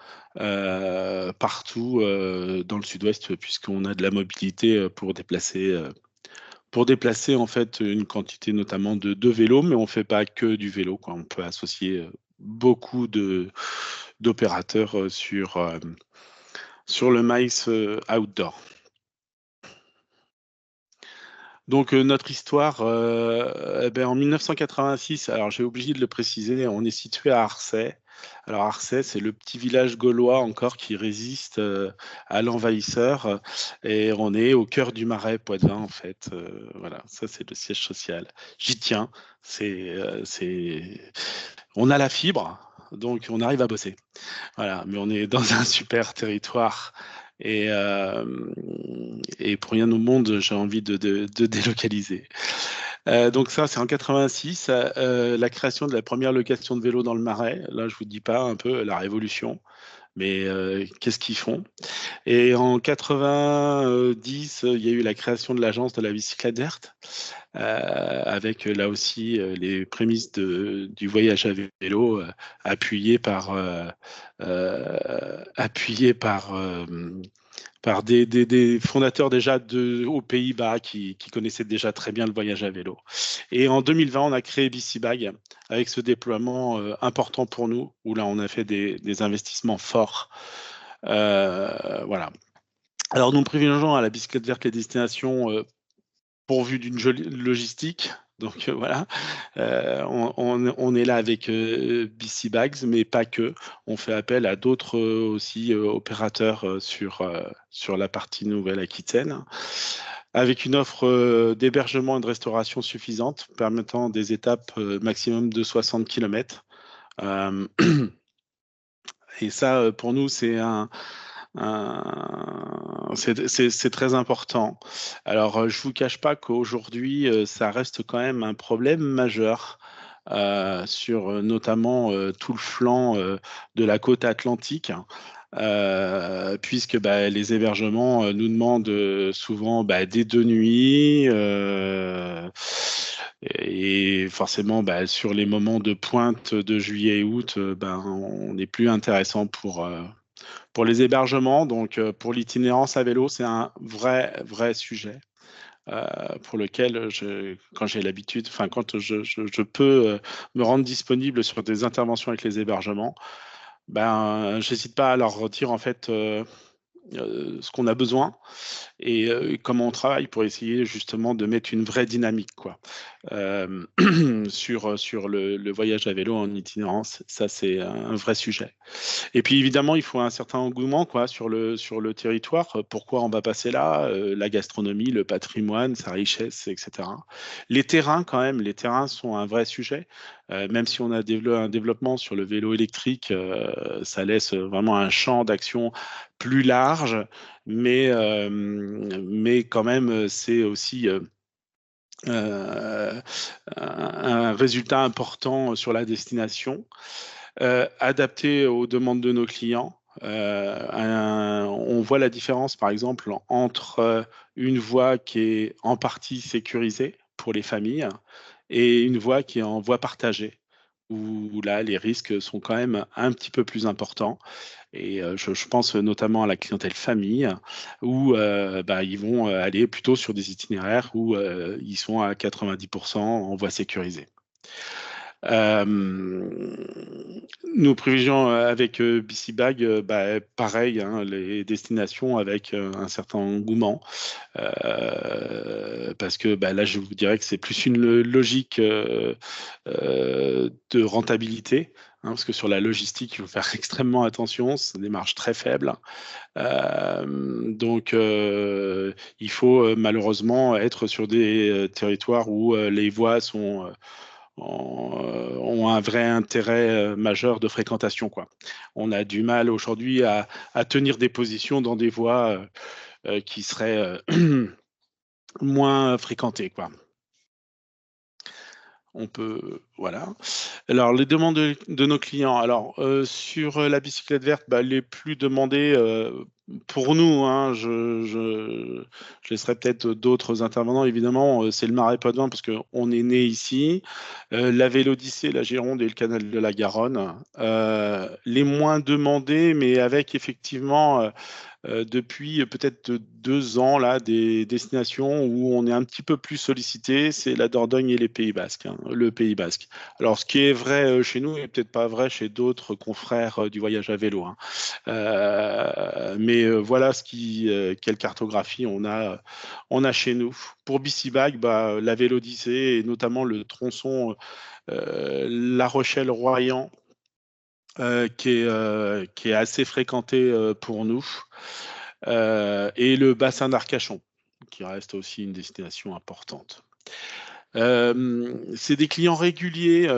Partout dans le sud-ouest, puisqu'on a de la mobilité pour déplacer en fait une quantité notamment de vélos, mais on ne fait pas que du vélo, quoi. On peut associer beaucoup d'opérateurs sur le MICE outdoor. Donc notre histoire, en 1986, alors j'ai oublié de le préciser, on est situé à Arcey. Alors Arcey, c'est le petit village gaulois encore qui résiste à l'envahisseur, et on est au cœur du Marais poitevin en fait. Voilà, ça c'est le siège social. J'y tiens. On a la fibre, donc on arrive à bosser. Voilà, mais on est dans un super territoire. Et pour rien au monde, j'ai envie de délocaliser. Donc ça, c'est en 86, la création de la première location de vélo dans le Marais. Là, je vous dis pas un peu la révolution, mais qu'est-ce qu'ils font? Et en 90, il y a eu la création de l'agence de la bicyclette verte, avec là aussi les prémices du voyage à vélo, appuyé par des fondateurs déjà aux Pays-Bas qui connaissaient déjà très bien le voyage à vélo. Et en 2020, on a créé BiciBag avec ce déploiement important pour nous, où là, on a fait des investissements forts. Voilà. Alors, nous privilégions à la bicyclette verte les destinations pourvues d'une jolie logistique. Donc voilà, on est là avec BiciBags, mais pas que. On fait appel à d'autres aussi opérateurs sur la partie Nouvelle-Aquitaine, avec une offre d'hébergement et de restauration suffisante, permettant des étapes maximum de 60 km. Et ça, pour nous, c'est c'est très important. Alors, je vous cache pas qu'aujourd'hui, ça reste quand même un problème majeur sur notamment tout le flanc de la côte atlantique. Puisque les hébergements nous demandent souvent des 2 nuits et forcément sur les moments de pointe de juillet et août, on n'est plus intéressant pour les hébergements. Donc pour l'itinérance à vélo, c'est un vrai sujet. Pour lequel quand j'ai l'habitude, enfin quand je peux me rendre disponible sur des interventions avec les hébergements, j'hésite pas à leur dire en fait ce qu'on a besoin et comment on travaille pour essayer justement de mettre une vraie dynamique quoi. Sur le voyage à vélo en itinérance. Ça, c'est un vrai sujet. Et puis évidemment, il faut un certain engouement quoi, sur le territoire. Pourquoi on va passer là? La gastronomie, le patrimoine, sa richesse, etc. Les terrains, quand même, les terrains sont un vrai sujet. Même si on a un développement sur le vélo électrique, ça laisse vraiment un champ d'action plus large, mais quand même, c'est aussi un résultat important sur la destination, adapté aux demandes de nos clients. On voit la différence, par exemple, entre une voie qui est en partie sécurisée pour les familles et une voie qui est en voie partagée, où là, les risques sont quand même un petit peu plus importants. Et je pense notamment à la clientèle famille, où ils vont aller plutôt sur des itinéraires où ils sont à 90% en voie sécurisée. Nous privilégions avec BiciBag, pareil, hein, les destinations avec un certain engouement, parce que là, je vous dirais que c'est plus une logique de rentabilité, hein, parce que sur la logistique, il faut faire extrêmement attention, c'est des marges très faibles. Donc, il faut malheureusement être sur des territoires où les voies ont un vrai intérêt majeur de fréquentation, quoi. On a du mal aujourd'hui à tenir des positions dans des voies qui seraient moins fréquentées, quoi. On peut, voilà. Alors, les demandes de nos clients. Alors, sur la bicyclette verte, les plus demandées pour nous, hein, je laisserai peut-être d'autres intervenants, évidemment, c'est le Marais Poitevin parce qu'on est né ici, la Vélodyssée, la Gironde et le canal de la Garonne. Les moins demandés, mais avec effectivement depuis peut-être 2 ans là, des destinations où on est un petit peu plus sollicité, c'est la Dordogne et les Pays Basques, hein, le Pays Basque. Alors, ce qui est vrai chez nous est peut-être pas vrai chez d'autres confrères du voyage à vélo, hein. Mais voilà quelle cartographie on a chez nous. Pour BiciBag, la Vélodyssée et notamment le tronçon La Rochelle-Royan, qui est assez fréquenté pour nous, et le bassin d'Arcachon, qui reste aussi une destination importante. C'est des clients réguliers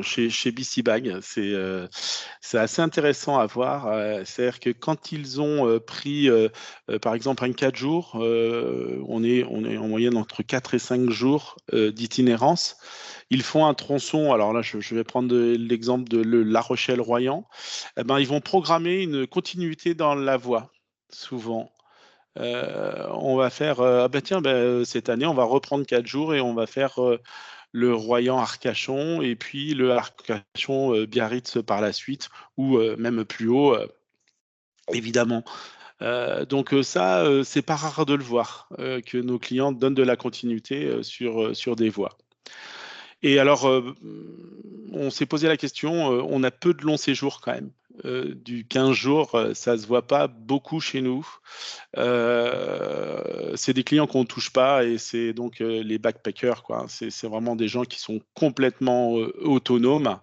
chez BC Bag. C'est assez intéressant à voir. C'est-à-dire que quand ils ont pris, par exemple, un 4 jours, on est en moyenne entre 4 et 5 jours d'itinérance. Ils font un tronçon. Alors là, je vais prendre l'exemple de La Rochelle-Royan. Eh ben, ils vont programmer une continuité dans la voie, souvent. On va faire, cette année, on va reprendre 4 jours et on va faire le Royan-Arcachon et puis le Arcachon-Biarritz par la suite, ou même plus haut, évidemment. Donc ça, c'est pas rare de le voir, que nos clients donnent de la continuité sur des voies. Et alors, on s'est posé la question, on a peu de longs séjours quand même. Du 15 jours, ça se voit pas beaucoup chez nous. C'est des clients qu'on ne touche pas et c'est donc les backpackers, quoi. C'est vraiment des gens qui sont complètement autonomes,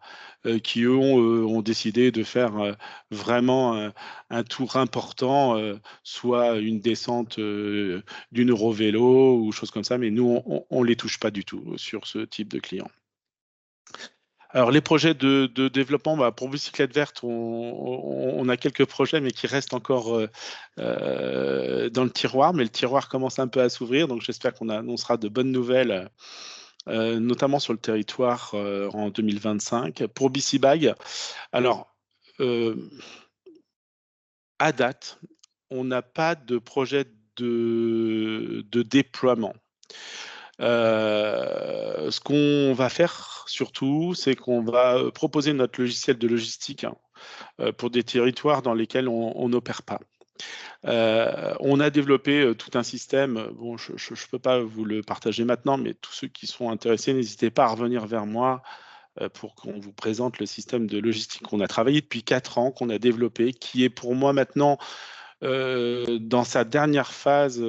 qui eux ont décidé de faire vraiment un tour important, soit une descente d'une Eurovélo ou chose comme ça, mais nous, on les touche pas du tout sur ce type de clients. Alors, les projets de développement, pour Bicyclette Verte, on a quelques projets, mais qui restent encore dans le tiroir. Mais le tiroir commence un peu à s'ouvrir, donc j'espère qu'on annoncera de bonnes nouvelles, notamment sur le territoire en 2025. Pour BC Bag, alors, à date, on n'a pas de projet de déploiement. Ce qu'on va faire surtout, c'est qu'on va proposer notre logiciel de logistique pour des territoires dans lesquels on n'opère pas. On a développé tout un système. Bon, je ne peux pas vous le partager maintenant, mais tous ceux qui sont intéressés, n'hésitez pas à revenir vers moi pour qu'on vous présente le système de logistique qu'on a travaillé depuis 4 ans, qu'on a développé, qui est pour moi maintenant dans sa dernière phase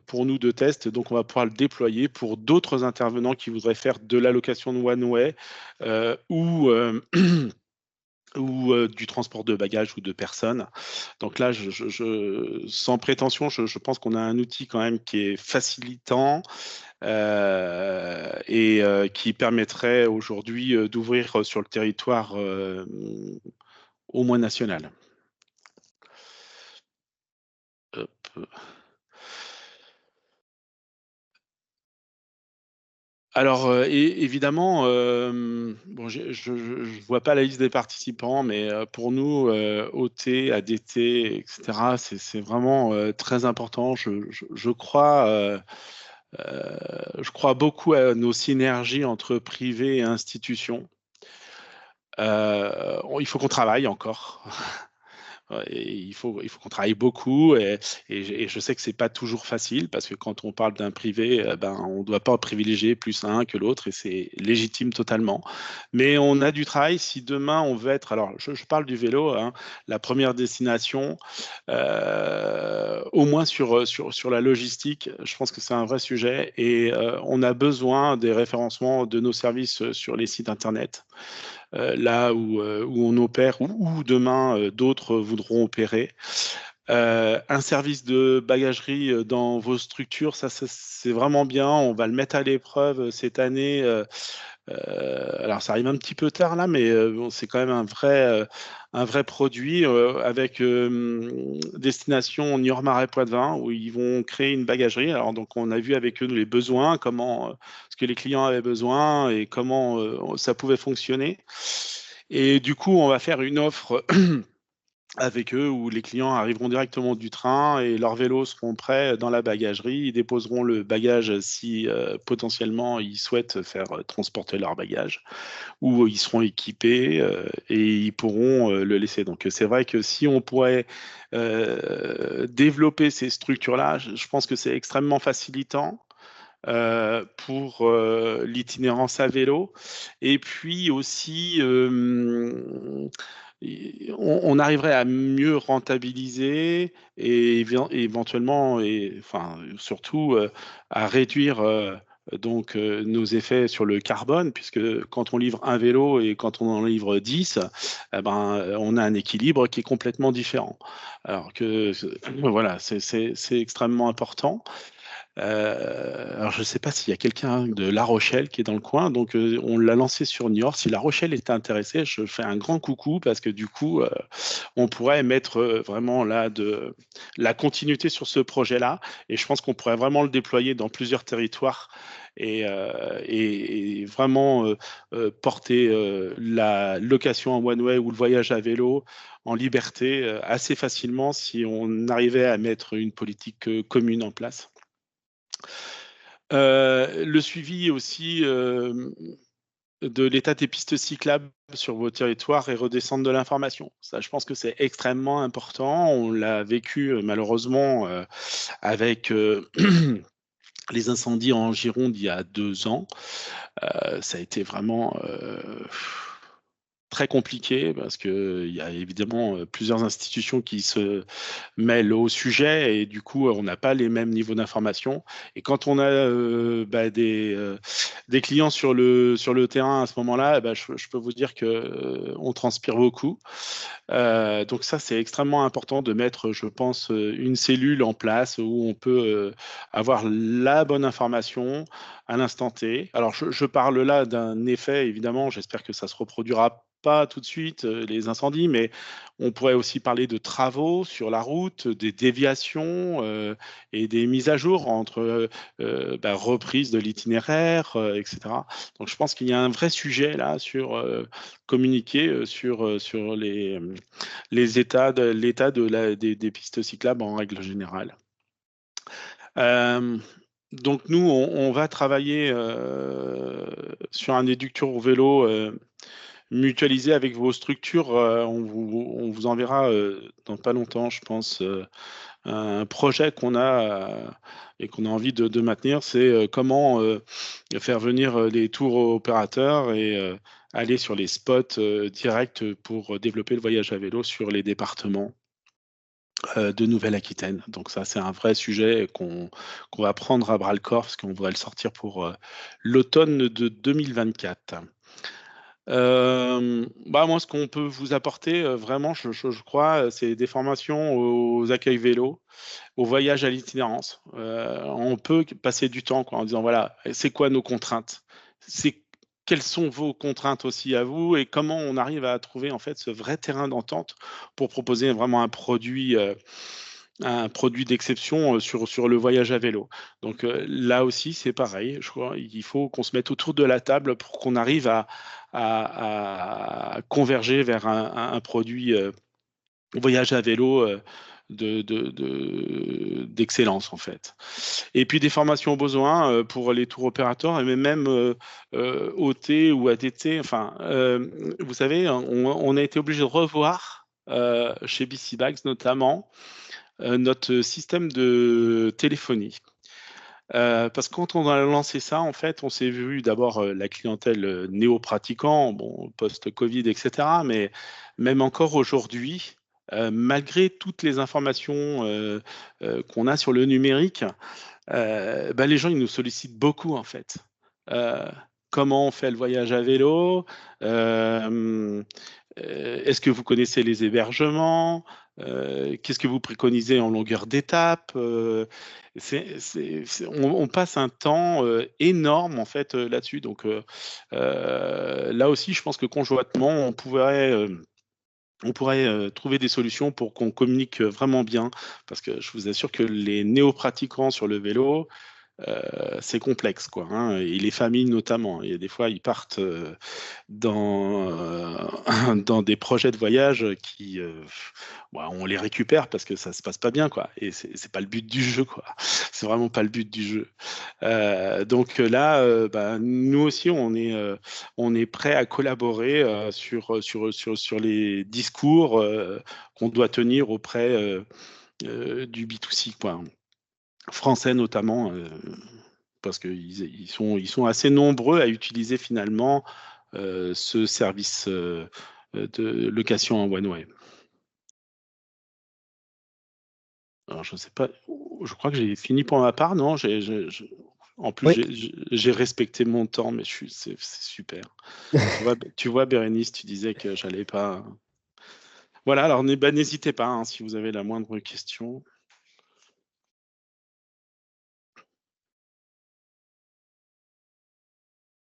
pour nous de test. Donc, on va pouvoir le déployer pour d'autres intervenants qui voudraient faire de l'allocation de one-way ou du transport de bagages ou de personnes. Donc là, sans prétention, je pense qu'on a un outil quand même qui est facilitant et qui permettrait aujourd'hui d'ouvrir sur le territoire au moins national. Alors, évidemment, bon, je ne vois pas la liste des participants, mais pour nous, OT, ADT, etc., c'est vraiment très important. Je crois beaucoup à nos synergies entre privé et institutions. Il faut qu'on travaille encore. Et il faut qu'on travaille beaucoup et je sais que c'est pas toujours facile parce que quand on parle d'un privé, on ne doit pas privilégier plus un que l'autre et c'est légitime totalement. Mais on a du travail. Si demain on veut être, alors je parle du vélo, hein, la première destination, au moins sur la logistique, je pense que c'est un vrai sujet et on a besoin des référencements de nos services sur les sites internet. Là où on opère, ou demain d'autres voudront opérer. Un service de bagagerie dans vos structures, ça c'est vraiment bien. On va le mettre à l'épreuve cette année. Alors ça arrive un petit peu tard là, mais c'est quand même un vrai produit avec destination Niort-Marais-Poitevin où ils vont créer une bagagerie. Alors donc on a vu avec eux les besoins, ce que les clients avaient besoin et comment ça pouvait fonctionner. Et du coup on va faire une offre avec eux où les clients arriveront directement du train et leurs vélos seront prêts dans la bagagerie. Ils déposeront le bagage si potentiellement ils souhaitent faire transporter leur bagage ou ils seront équipés et ils pourront le laisser. Donc c'est vrai que si on pourrait développer ces structures-là, je pense que c'est extrêmement facilitant. Pour l'itinérance à vélo et puis aussi on arriverait à mieux rentabiliser et éventuellement surtout à réduire nos effets sur le carbone, puisque quand on livre un vélo et quand on en livre 10, on a un équilibre qui est complètement différent. Alors que voilà, c'est extrêmement important. Alors, je ne sais pas s'il y a quelqu'un de La Rochelle qui est dans le coin, donc on l'a lancé sur Niort. Si La Rochelle est intéressée, je fais un grand coucou parce que du coup, on pourrait mettre vraiment là de la continuité sur ce projet-là, et je pense qu'on pourrait vraiment le déployer dans plusieurs territoires et vraiment porter la location en one-way ou le voyage à vélo en liberté assez facilement si on arrivait à mettre une politique commune en place. Le suivi aussi de l'état des pistes cyclables sur vos territoires et redescendre de l'information. Ça, je pense que c'est extrêmement important. On l'a vécu malheureusement avec les incendies en Gironde il y a 2 ans. Ça a été vraiment très compliqué parce qu'il y a évidemment plusieurs institutions qui se mêlent au sujet et du coup, on n'a pas les mêmes niveaux d'information. Et quand on a des clients sur le terrain à ce moment-là, je peux vous dire qu'on transpire beaucoup. Donc ça, c'est extrêmement important de mettre, je pense, une cellule en place où on peut avoir la bonne information à l'instant T. Alors, je parle là d'un effet, évidemment, j'espère que ça se reproduira pas tout de suite, les incendies, mais on pourrait aussi parler de travaux sur la route, des déviations et des mises à jour entre reprise de l'itinéraire, etc. Donc, je pense qu'il y a un vrai sujet là sur communiquer sur l'état des pistes cyclables en règle générale. Donc nous, on va travailler sur un éducteur au vélo mutualisé avec vos structures. On vous enverra dans pas longtemps, je pense, un projet qu'on a et qu'on a envie de maintenir. C'est comment faire venir les tours opérateurs et aller sur les spots directs pour développer le voyage à vélo sur les départements de Nouvelle-Aquitaine. Donc ça, c'est un vrai sujet qu'on va prendre à bras-le-corps parce qu'on voudrait le sortir pour l'automne de 2024. Moi, ce qu'on peut vous apporter, vraiment, je crois, c'est des formations aux accueils vélo, au voyage à l'itinérance. On peut passer du temps quoi, en disant, voilà, c'est quoi nos contraintes? Quelles sont vos contraintes aussi à vous et comment on arrive à trouver en fait ce vrai terrain d'entente pour proposer vraiment un produit d'exception sur le voyage à vélo. Donc là aussi, c'est pareil. Je crois il faut qu'on se mette autour de la table pour qu'on arrive à converger vers un produit voyage à vélo d'excellence en fait. Et puis des formations au besoin pour les tours opérateurs et même OT ou ATT. Enfin, vous savez, on a été obligé de revoir chez BC Bags notamment notre système de téléphonie. Parce que quand on a lancé ça, en fait, on s'est vu d'abord la clientèle néo-pratiquant, bon, post-Covid, etc. Mais même encore aujourd'hui, malgré toutes les informations qu'on a sur le numérique, les gens ils nous sollicitent beaucoup en fait. Euh, Comment on fait le voyage à vélo? Est-ce que vous connaissez les hébergements? Qu'est-ce que vous préconisez en longueur d'étape? On passe un temps énorme en fait là-dessus. Donc là aussi, je pense que conjointement, on pourrait trouver des solutions pour qu'on communique vraiment bien, parce que je vous assure que les néo-pratiquants sur le vélo, c'est complexe, quoi, hein, et les familles notamment. Et des fois, ils partent dans des projets de voyage qui, on les récupère parce que ça se passe pas bien, quoi. Et c'est pas le but du jeu, quoi. C'est vraiment pas le but du jeu. Donc là, nous aussi, on est prêt à collaborer sur les discours qu'on doit tenir auprès du B2C, quoi. Français notamment, parce qu'ils sont assez nombreux à utiliser finalement ce service de location en one-way. Alors, je ne sais pas, je crois que j'ai fini pour ma part, non? En plus, Oui. j'ai respecté mon temps, mais c'est super. Tu vois, Bérénice, tu disais que j'allais pas. Voilà, alors n'hésitez pas hein, si vous avez la moindre question.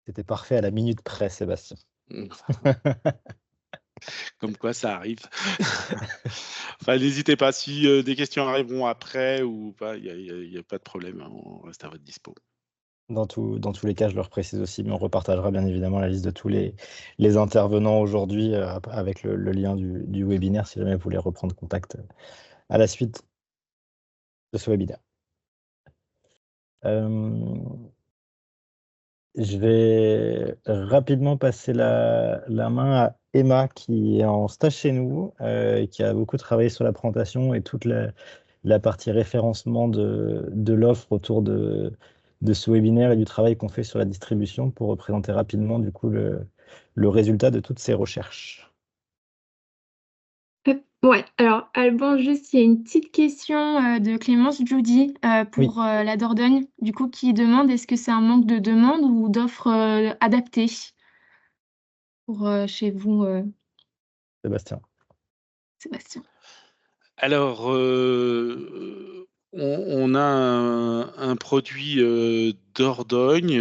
C'était parfait à la minute près, Sébastien. Comme quoi, ça arrive. Enfin, n'hésitez pas. Si des questions arriveront après ou pas, il n'y a pas de problème. Hein, on reste à votre dispo. Dans tous les cas, je le reprécise aussi, mais on repartagera bien évidemment la liste de tous les intervenants aujourd'hui avec le lien du webinaire si jamais vous voulez reprendre contact à la suite de ce webinaire. Je vais rapidement passer la main à Emma qui est en stage chez nous, qui a beaucoup travaillé sur la présentation et toute la partie référencement de l'offre autour de ce webinaire et du travail qu'on fait sur la distribution pour représenter rapidement du coup le résultat de toutes ces recherches. Ouais, alors Alban, juste il y a une petite question de Clémence Judy pour la Dordogne, du coup, qui demande est-ce que c'est un manque de demande ou d'offres adaptées pour chez vous, Sébastien. Alors, on a un produit Dordogne.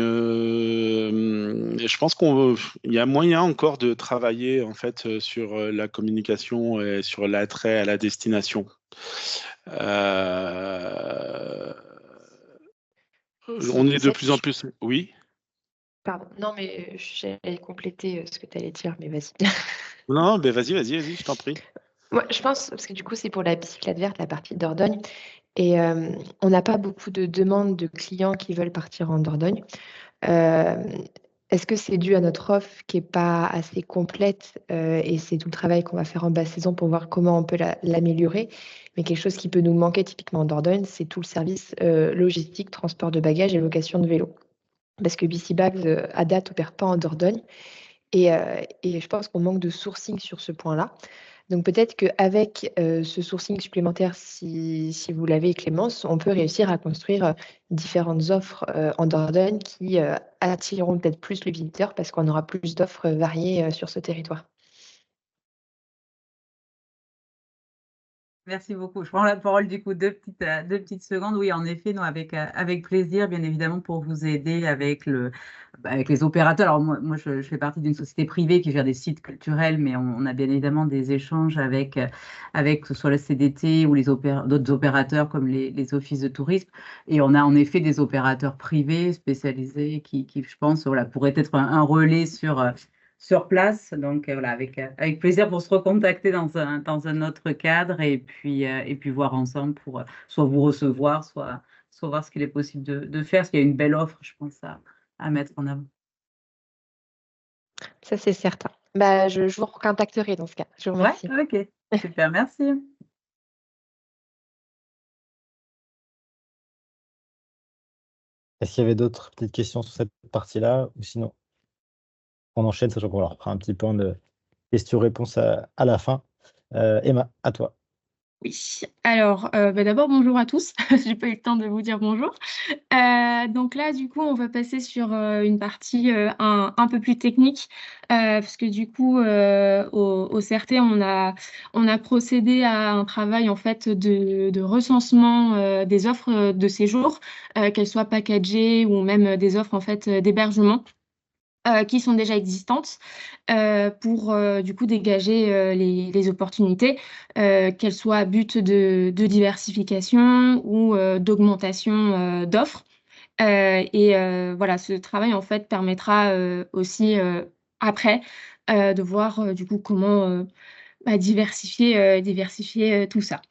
Je pense qu'il y a moyen encore de travailler en fait sur la communication et sur l'attrait à la destination. On est de plus en plus. Oui. Pardon, non, mais j'allais compléter ce que tu allais dire, mais vas-y. Non, ben vas-y, je t'en prie. Moi, je pense, parce que du coup, c'est pour la bicyclette verte, la partie de Dordogne, et on n'a pas beaucoup de demandes de clients qui veulent partir en Dordogne. Est-ce que c'est dû à notre offre qui n'est pas assez complète et c'est tout le travail qu'on va faire en basse saison pour voir comment on peut l'améliorer. Mais quelque chose qui peut nous manquer typiquement en Dordogne, c'est tout le service logistique, transport de bagages et location de vélo. Parce que BC Bags, à date, n'opère pas en Dordogne. Et je pense qu'on manque de sourcing sur ce point-là. Donc peut-être qu'avec ce sourcing supplémentaire, si vous l'avez, Clémence, on peut réussir à construire différentes offres en Dordogne qui attireront peut-être plus le visiteur parce qu'on aura plus d'offres variées sur ce territoire. Merci beaucoup. Je prends la parole du coup deux petites secondes. Oui, en effet, nous avec plaisir, bien évidemment, pour vous aider avec les opérateurs. Alors moi je fais partie d'une société privée qui gère des sites culturels, mais on a bien évidemment des échanges avec que ce soit la CDT ou d'autres opérateurs comme les offices de tourisme. Et on a en effet des opérateurs privés spécialisés qui je pense, voilà, pourraient être un relais sur place. Donc voilà, avec plaisir pour se recontacter dans un autre cadre et puis voir ensemble pour soit vous recevoir, soit voir ce qu'il est possible de faire, parce qu'il y a une belle offre, je pense, à mettre en avant. Ça, c'est certain. Bah, je vous recontacterai dans ce cas. Je vous remercie. Ouais, ok, super, merci. Est-ce qu'il y avait d'autres petites questions sur cette partie-là ou sinon on enchaîne, sachant qu'on leur fera un petit point de questions-réponses à la fin. Emma, à toi. Oui, alors d'abord bonjour à tous, j'ai pas eu le temps de vous dire bonjour. Donc là du coup on va passer sur une partie un peu plus technique parce que du coup au CRT on a procédé à un travail en fait de recensement des offres de séjour, qu'elles soient packagées ou même des offres en fait d'hébergement. Qui sont déjà existantes pour du coup dégager les opportunités, qu'elles soient à but de diversification ou d'augmentation d'offres. Voilà, ce travail en fait permettra aussi après de voir du coup comment diversifier tout ça.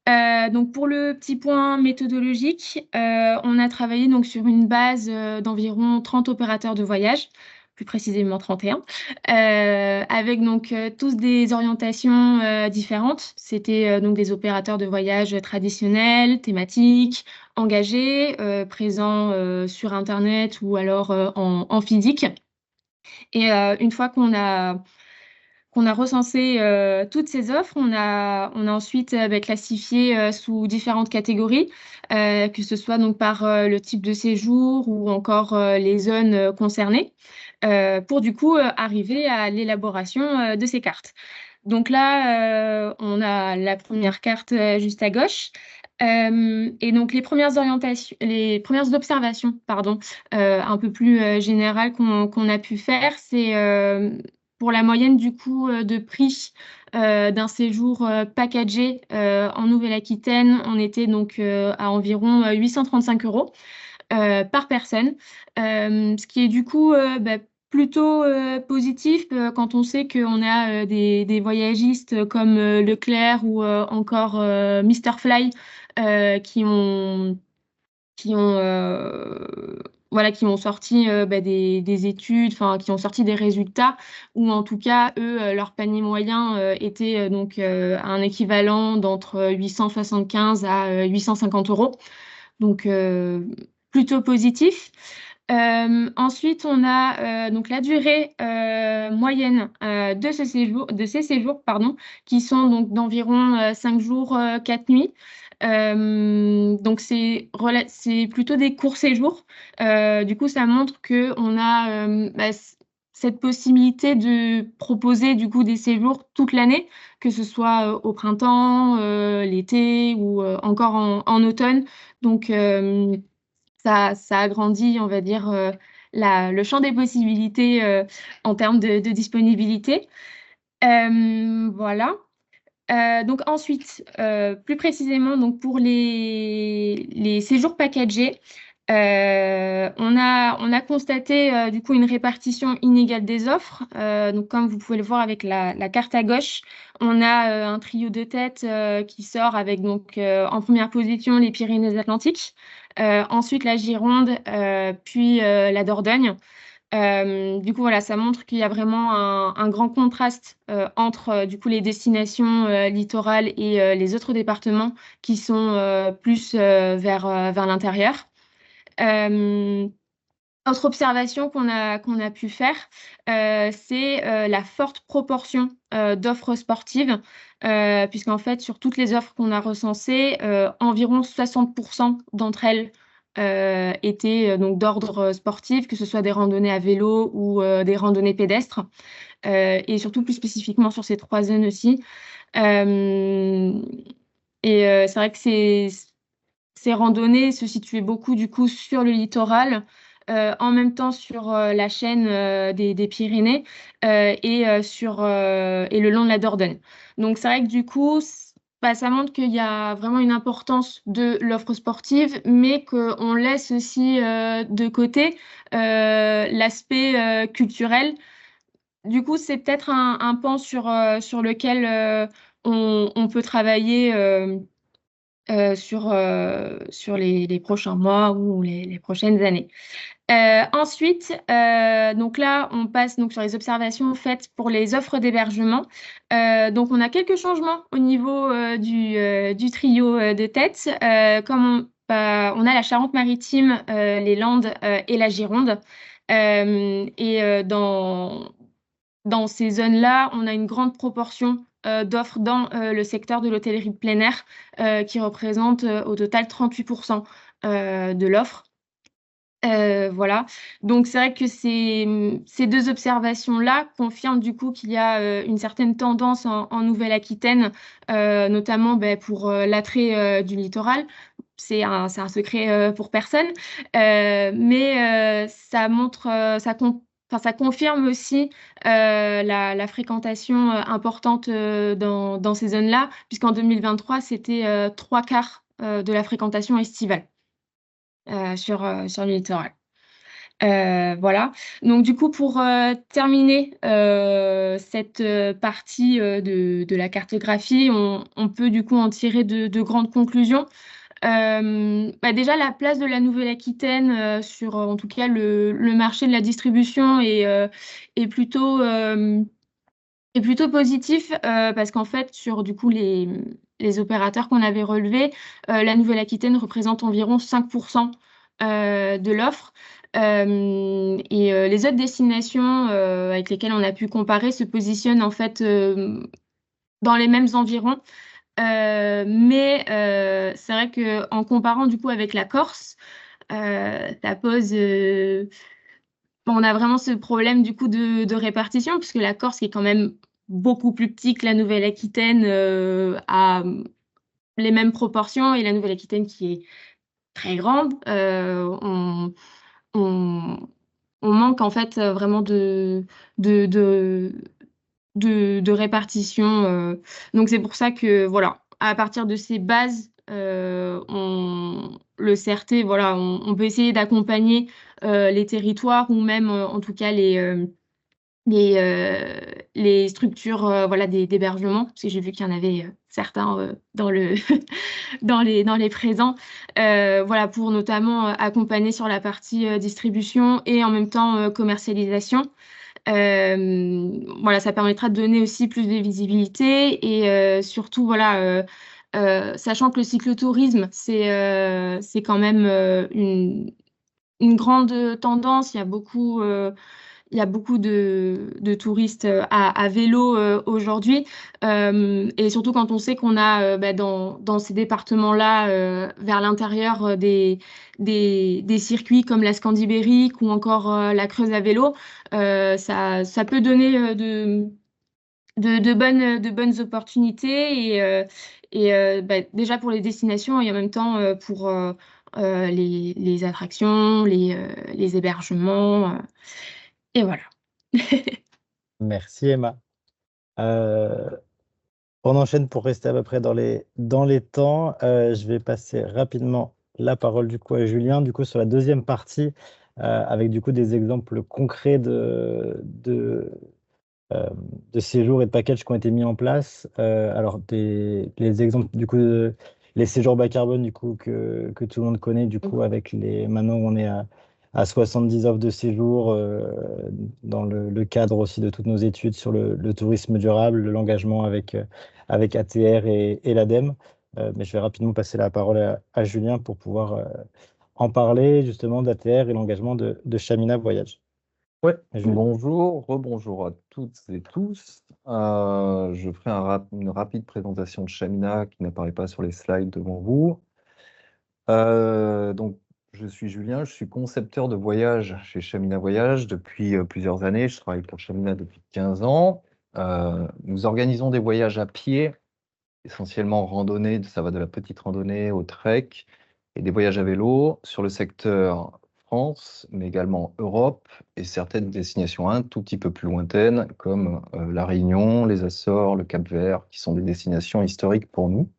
Donc pour le petit point méthodologique, on a travaillé donc sur une base d'environ 30 opérateurs de voyage, plus précisément 31, avec donc tous des orientations différentes. C'était donc des opérateurs de voyage traditionnels, thématiques, engagés, présents sur Internet ou alors en physique. Et une fois qu'on a recensé toutes ces offres, on a ensuite classifié sous différentes catégories, que ce soit donc par le type de séjour ou encore les zones concernées, pour du coup arriver à l'élaboration de ces cartes. Donc là, on a la première carte juste à gauche. Et donc les premières observations, pardon, un peu plus générales qu'on a pu faire, c'est pour la moyenne du coup de prix d'un séjour packagé en Nouvelle-Aquitaine, on était donc à environ 835 € par personne, ce qui est du coup plutôt positif quand on sait qu'on a des voyagistes comme Leclerc ou encore Mr. Fly qui ont voilà, qui ont sorti des études, enfin qui ont sorti des résultats, ou en tout cas, eux, leur panier moyen était donc un équivalent d'entre 875 à 850 €. Donc, plutôt positif. Ensuite, on a donc la durée moyenne de ces séjours, pardon, qui sont donc d'environ 5 jours, 4 nuits. Donc, c'est plutôt des courts séjours. Du coup, ça montre qu'on a cette possibilité de proposer du coup des séjours toute l'année, que ce soit au printemps, l'été ou encore en automne. Donc, ça agrandit, on va dire, le champ des possibilités en termes de disponibilité. Voilà. Donc ensuite, plus précisément, donc pour les séjours packagés, on a constaté du coup une répartition inégale des offres. Donc comme vous pouvez le voir avec la carte à gauche, on a un trio de tête qui sort avec donc en première position les Pyrénées-Atlantiques, ensuite la Gironde, puis la Dordogne. Du coup, voilà, ça montre qu'il y a vraiment un grand contraste entre du coup les destinations littorales et les autres départements qui sont plus vers l'intérieur. Autre observation qu'on a pu faire, c'est la forte proportion d'offres sportives, puisqu'en fait, sur toutes les offres qu'on a recensées, environ 60% d'entre elles étaient donc d'ordre sportif, que ce soit des randonnées à vélo ou des randonnées pédestres, et surtout plus spécifiquement sur ces 3 zones aussi. C'est vrai que ces rondonnées se situaient beaucoup du coup sur le littoral, en même temps sur la chaîne des Pyrénées et le long de la Dordogne. Donc c'est vrai que du coup, ça montre qu'il y a vraiment une importance de l'offre sportive, mais qu'on laisse aussi de côté l'aspect culturel. Du coup, c'est peut-être un pan sur lequel on peut travailler sur les prochains mois ou les prochaines années. Ensuite, donc là, on passe donc sur les observations faites pour les offres d'hébergement. Donc, on a quelques changements au niveau du trio de tête. Comme on a la Charente-Maritime, les Landes et la Gironde. Dans ces zones-là, on a une grande proportion d'offres dans le secteur de l'hôtellerie de plein air, qui représente au total 38% de l'offre. Voilà. Donc c'est vrai que ces 2 observations-là confirment du coup qu'il y a une certaine tendance en Nouvelle-Aquitaine, notamment pour l'attrait du littoral. C'est un secret pour personne, mais ça montre, ça confirme aussi la fréquentation importante dans ces zones-là, puisqu'en 2023, c'était 3/4 de la fréquentation estivale sur le littoral. Voilà. Donc du coup, pour terminer cette partie de la cartographie, on peut du coup en tirer de grandes conclusions. Déjà, la place de la Nouvelle-Aquitaine sur, en tout cas, le marché de la distribution est plutôt positif, parce qu'en fait, sur du coup les opérateurs qu'on avait relevés, la Nouvelle-Aquitaine représente environ 5% de l'offre. Les autres destinations avec lesquelles on a pu comparer se positionnent en fait dans les mêmes environs. Mais c'est vrai qu'en comparant du coup avec la Corse, ça pose... on a vraiment ce problème du coup de répartition, puisque la Corse, qui est quand même beaucoup plus petit que la Nouvelle-Aquitaine, a les mêmes proportions, et la Nouvelle-Aquitaine qui est très grande, on, on manque en fait vraiment de, de, de répartition. Donc c'est pour ça que voilà, à partir de ces bases, le CRT, voilà, on peut essayer d'accompagner les territoires ou même en tout cas les structures voilà, d'hébergement, parce que j'ai vu qu'il y en avait certains dans dans les présents, voilà, pour notamment accompagner sur la partie distribution et en même temps commercialisation. Voilà, ça permettra de donner aussi plus de visibilité et surtout, voilà, sachant que le cyclotourisme, c'est quand même une grande tendance. Il y a beaucoup de touristes à vélo aujourd'hui. Et surtout quand on sait qu'on a dans ces départements-là, vers l'intérieur, des circuits comme la Scandibérique ou encore la Creuse à vélo, ça peut donner de bonnes opportunités déjà pour les destinations et en même temps pour les attractions, les hébergements. Et voilà. Merci Emma. Euh, on enchaîne pour rester à peu près dans les temps. Je vais passer rapidement la parole du coup à Julien, du coup sur la deuxième partie, avec du coup des exemples concrets de séjours et de packages qui ont été mis en place. Alors, les exemples, du coup, les séjours bas carbone, du coup, que tout le monde connaît, du coup, avec maintenant, on est à 70 offres de séjour dans le cadre aussi de toutes nos études sur le tourisme durable, l'engagement avec ATR et l'ADEME. Mais je vais rapidement passer la parole à Julien pour pouvoir en parler, justement, d'ATR et l'engagement de Chamina Voyage. Ouais, Julien. bonjour, rebonjour à toutes et tous. Je ferai une rapide présentation de Chamina qui n'apparaît pas sur les slides devant vous. Donc, je suis Julien, je suis concepteur de voyage chez Chamina Voyage depuis plusieurs années. Je travaille pour Chamina depuis 15 ans. Nous organisons des voyages à pied, essentiellement randonnée, ça va de la petite randonnée au trek, et des voyages à vélo sur le secteur France, mais également Europe et certaines destinations un tout petit peu plus lointaines, comme La Réunion, les Açores, le Cap-Vert, qui sont des destinations historiques pour nous.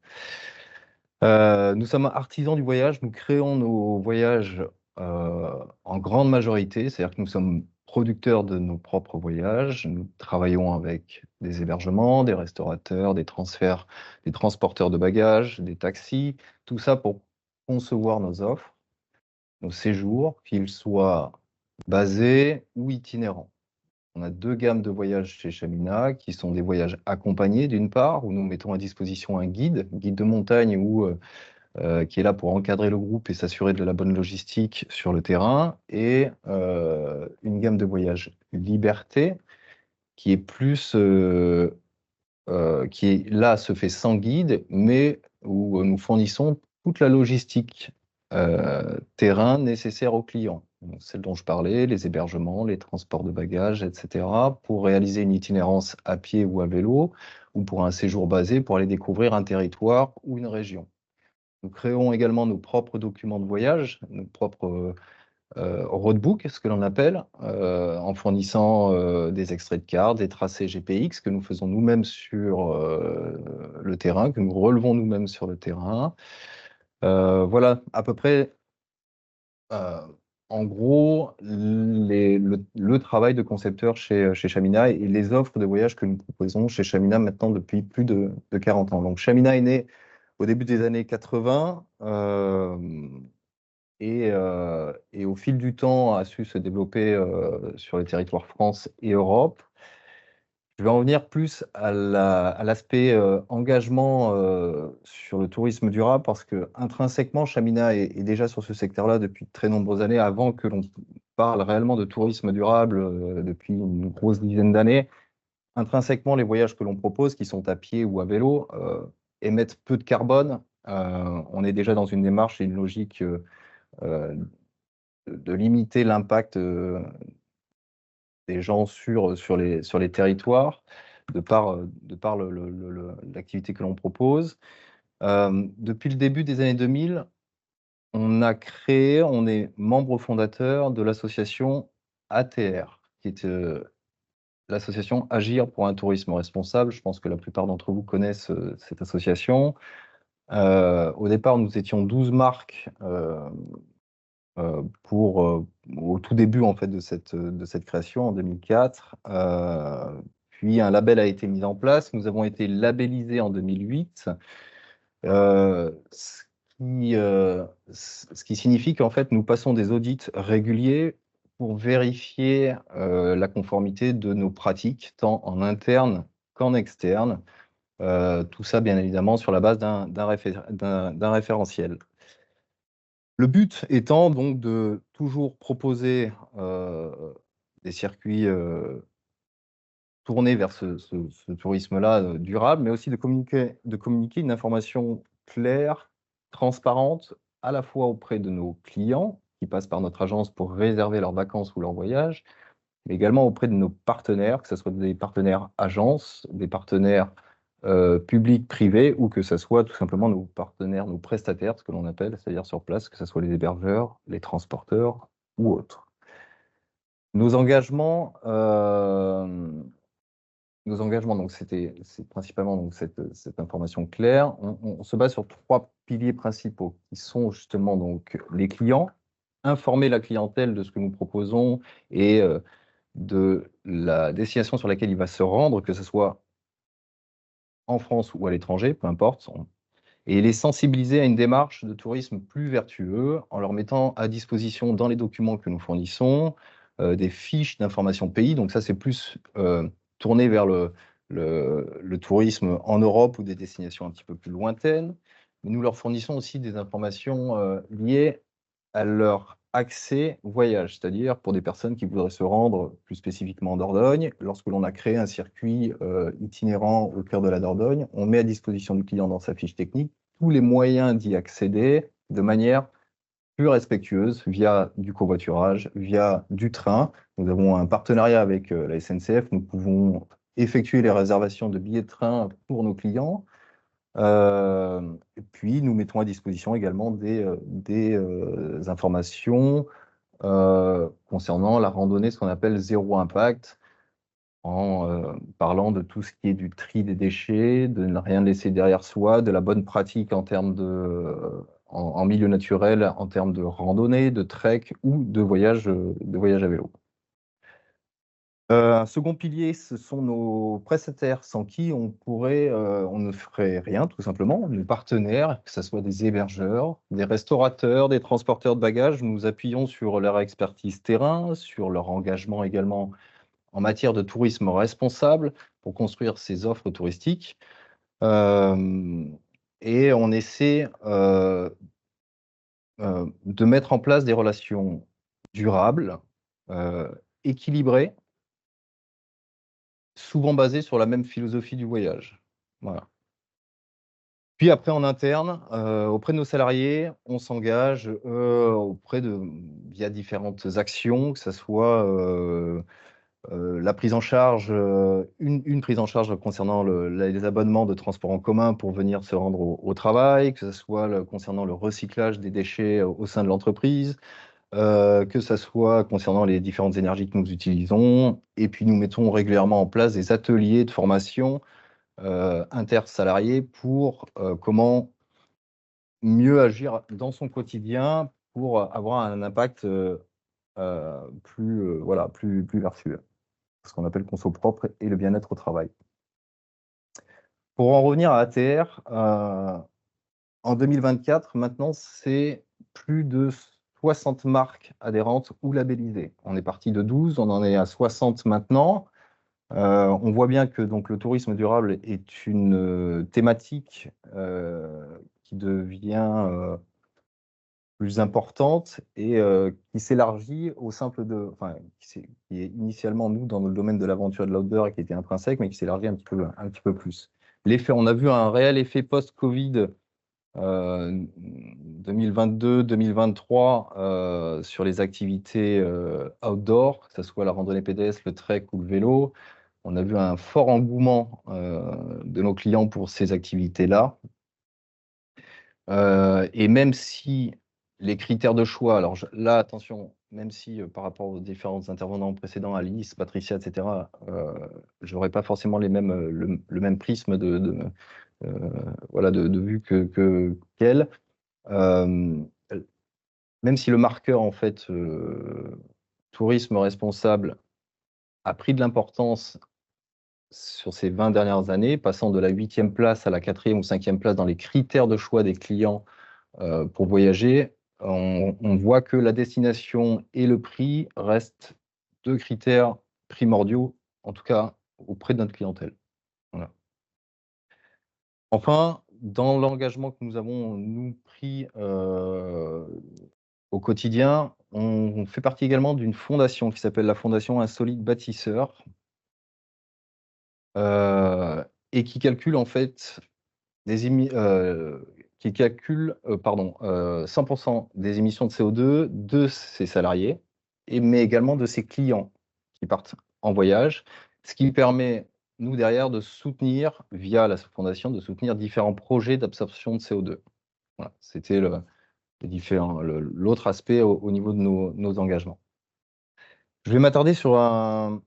Nous sommes artisans du voyage, nous créons nos voyages en grande majorité, c'est-à-dire que nous sommes producteurs de nos propres voyages. Nous travaillons avec des hébergements, des restaurateurs, des transferts, des transporteurs de bagages, des taxis, tout ça pour concevoir nos offres, nos séjours, qu'ils soient basés ou itinérants. On a deux gammes de voyages chez Chamina, qui sont des voyages accompagnés d'une part, où nous mettons à disposition un guide de montagne qui est là pour encadrer le groupe et s'assurer de la bonne logistique sur le terrain, et une gamme de voyages liberté, qui est plus, qui est là, se fait sans guide, mais où nous fournissons toute la logistique terrain nécessaire aux clients. Donc, celle dont je parlais, les hébergements, les transports de bagages, etc., pour réaliser une itinérance à pied ou à vélo, ou pour un séjour basé pour aller découvrir un territoire ou une région. Nous créons également nos propres documents de voyage, nos propres roadbook, ce que l'on appelle, en fournissant des extraits de cartes, des tracés GPX que nous faisons nous-mêmes sur le terrain, que nous relevons nous-mêmes sur le terrain. Voilà, à peu près, en gros, le travail de concepteur chez Chamina et les offres de voyage que nous proposons chez Chamina maintenant depuis plus de 40 ans. Donc, Chamina est né au début des années 80 et au fil du temps a su se développer sur les territoires France et Europe. Je vais en venir plus à l'aspect engagement sur le tourisme durable, parce que intrinsèquement, Chamina est déjà sur ce secteur-là depuis de très nombreuses années, avant que l'on parle réellement de tourisme durable depuis une grosse dizaine d'années. Intrinsèquement, les voyages que l'on propose, qui sont à pied ou à vélo, émettent peu de carbone. On est déjà dans une démarche et une logique de limiter l'impact des gens sur les territoires, de par l'activité que l'on propose. Depuis le début des années 2000, on est membre fondateur de l'association ATR, qui est l'association Agir pour un tourisme responsable. Je pense que la plupart d'entre vous connaissent cette association. Au départ, nous étions 12 marques au tout début en fait, de cette création en 2004. Puis un label a été mis en place. Nous avons été labellisés en 2008. Ce qui signifie qu'en fait, nous passons des audits réguliers pour vérifier la conformité de nos pratiques, tant en interne qu'en externe. Tout ça, bien évidemment, sur la base d'un référentiel. Le but étant donc de toujours proposer des circuits tournés vers ce tourisme-là durable, mais aussi de communiquer une information claire, transparente, à la fois auprès de nos clients qui passent par notre agence pour réserver leurs vacances ou leurs voyages, mais également auprès de nos partenaires, que ce soit des partenaires agences, des partenaires publics, privés, ou que ce soit tout simplement nos partenaires, nos prestataires, ce que l'on appelle, c'est-à-dire sur place, que ce soit les hébergeurs, les transporteurs ou autres. Nos engagements, donc c'est principalement donc cette information claire. On se base sur 3 piliers principaux qui sont justement donc les clients, informer la clientèle de ce que nous proposons et de la destination sur laquelle il va se rendre, que ce soit en France ou à l'étranger, peu importe, et les sensibiliser à une démarche de tourisme plus vertueux en leur mettant à disposition dans les documents que nous fournissons des fiches d'information pays. Donc ça, c'est plus tourné vers le tourisme en Europe ou des destinations un petit peu plus lointaines. Mais nous leur fournissons aussi des informations liées à leur accès voyage, c'est-à-dire pour des personnes qui voudraient se rendre plus spécifiquement en Dordogne. Lorsque l'on a créé un circuit itinérant au cœur de la Dordogne, on met à disposition du client dans sa fiche technique tous les moyens d'y accéder de manière plus respectueuse, via du covoiturage, via du train. Nous avons un partenariat avec la SNCF, nous pouvons effectuer les réservations de billets de train pour nos clients. Et puis, nous mettons à disposition également des informations concernant la randonnée, ce qu'on appelle zéro impact, en parlant de tout ce qui est du tri des déchets, de ne rien laisser derrière soi, de la bonne pratique en termes en milieu naturel, en termes de randonnée, de trek ou de voyage à vélo. Un second pilier, ce sont nos prestataires sans qui on ne ferait rien, tout simplement. Nos partenaires, que ce soit des hébergeurs, des restaurateurs, des transporteurs de bagages, nous appuyons sur leur expertise terrain, sur leur engagement également en matière de tourisme responsable pour construire ces offres touristiques. Et on essaie de mettre en place des relations durables, équilibrées, souvent basées sur la même philosophie du voyage. Voilà. Puis après, en interne, auprès de nos salariés, on s'engage via différentes actions, que ce soit la prise en charge, une prise en charge concernant les abonnements de transport en commun pour venir se rendre au travail, que ce soit concernant le recyclage des déchets au sein de l'entreprise, que ce soit concernant les différentes énergies que nous utilisons. Et puis, nous mettons régulièrement en place des ateliers de formation intersalariés pour comment mieux agir dans son quotidien pour avoir un impact plus vertueux, ce qu'on appelle conso propre et le bien-être au travail. Pour en revenir à ATR, en 2024, maintenant, c'est plus de 60 marques adhérentes ou labellisées. On est parti de 12, on en est à 60 maintenant. On voit bien que donc, le tourisme durable est une thématique qui devient plus importante et qui s'élargit au simple qui est initialement, nous, dans le domaine de l'aventure et de l'outdoor et qui était intrinsèque, mais qui s'élargit un petit peu plus. On a vu un réel effet post-Covid 2022-2023 sur les activités outdoor, que ce soit la randonnée pédestre, le trek ou le vélo. On a vu un fort engouement de nos clients pour ces activités-là. Et même si les critères de choix, alors là, attention, même si par rapport aux différents intervenants précédents, Alice, Patricia, etc., je n'aurais pas forcément le même prisme voilà, de vue qu'elle. Même si le marqueur, en fait, tourisme responsable a pris de l'importance sur ces 20 dernières années, passant de la 8e place à la 4e ou 5e place dans les critères de choix des clients pour voyager, on voit que la destination et le prix restent 2 critères primordiaux, en tout cas auprès de notre clientèle. Voilà. Enfin, dans l'engagement que nous avons, nous, pris au quotidien, on fait partie également d'une fondation qui s'appelle la Fondation Insolite Bâtisseur, et qui calcule en fait qui calcule 100% des émissions de CO2 de ses salariés, mais également de ses clients qui partent en voyage, ce qui permet, nous, derrière, de soutenir, via la fondation, de soutenir différents projets d'absorption de CO2. Voilà, c'était l'autre aspect au niveau de nos engagements. Je vais m'attarder en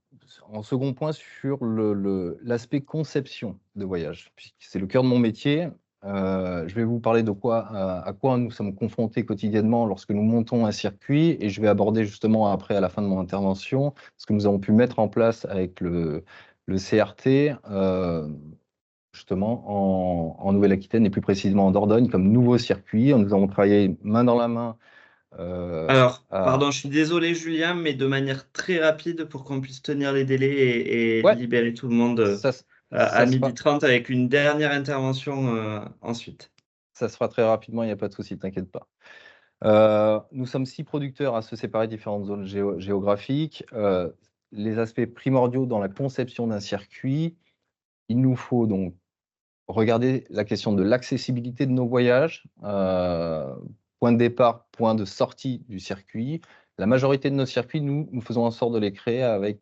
second point sur l'aspect conception de voyage, puisque c'est le cœur de mon métier. Je vais vous parler à quoi nous sommes confrontés quotidiennement lorsque nous montons un circuit, et je vais aborder justement après, à la fin de mon intervention, ce que nous avons pu mettre en place avec le CRT, justement en Nouvelle-Aquitaine et plus précisément en Dordogne, comme nouveau circuit. Nous avons travaillé main dans la main. Alors, pardon, je suis désolé, Julien, mais de manière très rapide pour qu'on puisse tenir les délais et Ouais. libérer tout le monde à 12h30 avec une dernière intervention ensuite. Ça se fera très rapidement, il n'y a pas de souci, t'inquiète pas. Nous sommes 6 producteurs à se séparer différentes zones géographiques. Les aspects primordiaux dans la conception d'un circuit, il nous faut donc regarder la question de l'accessibilité de nos voyages, point de départ, point de sortie du circuit. La majorité de nos circuits, nous faisons en sorte de les créer avec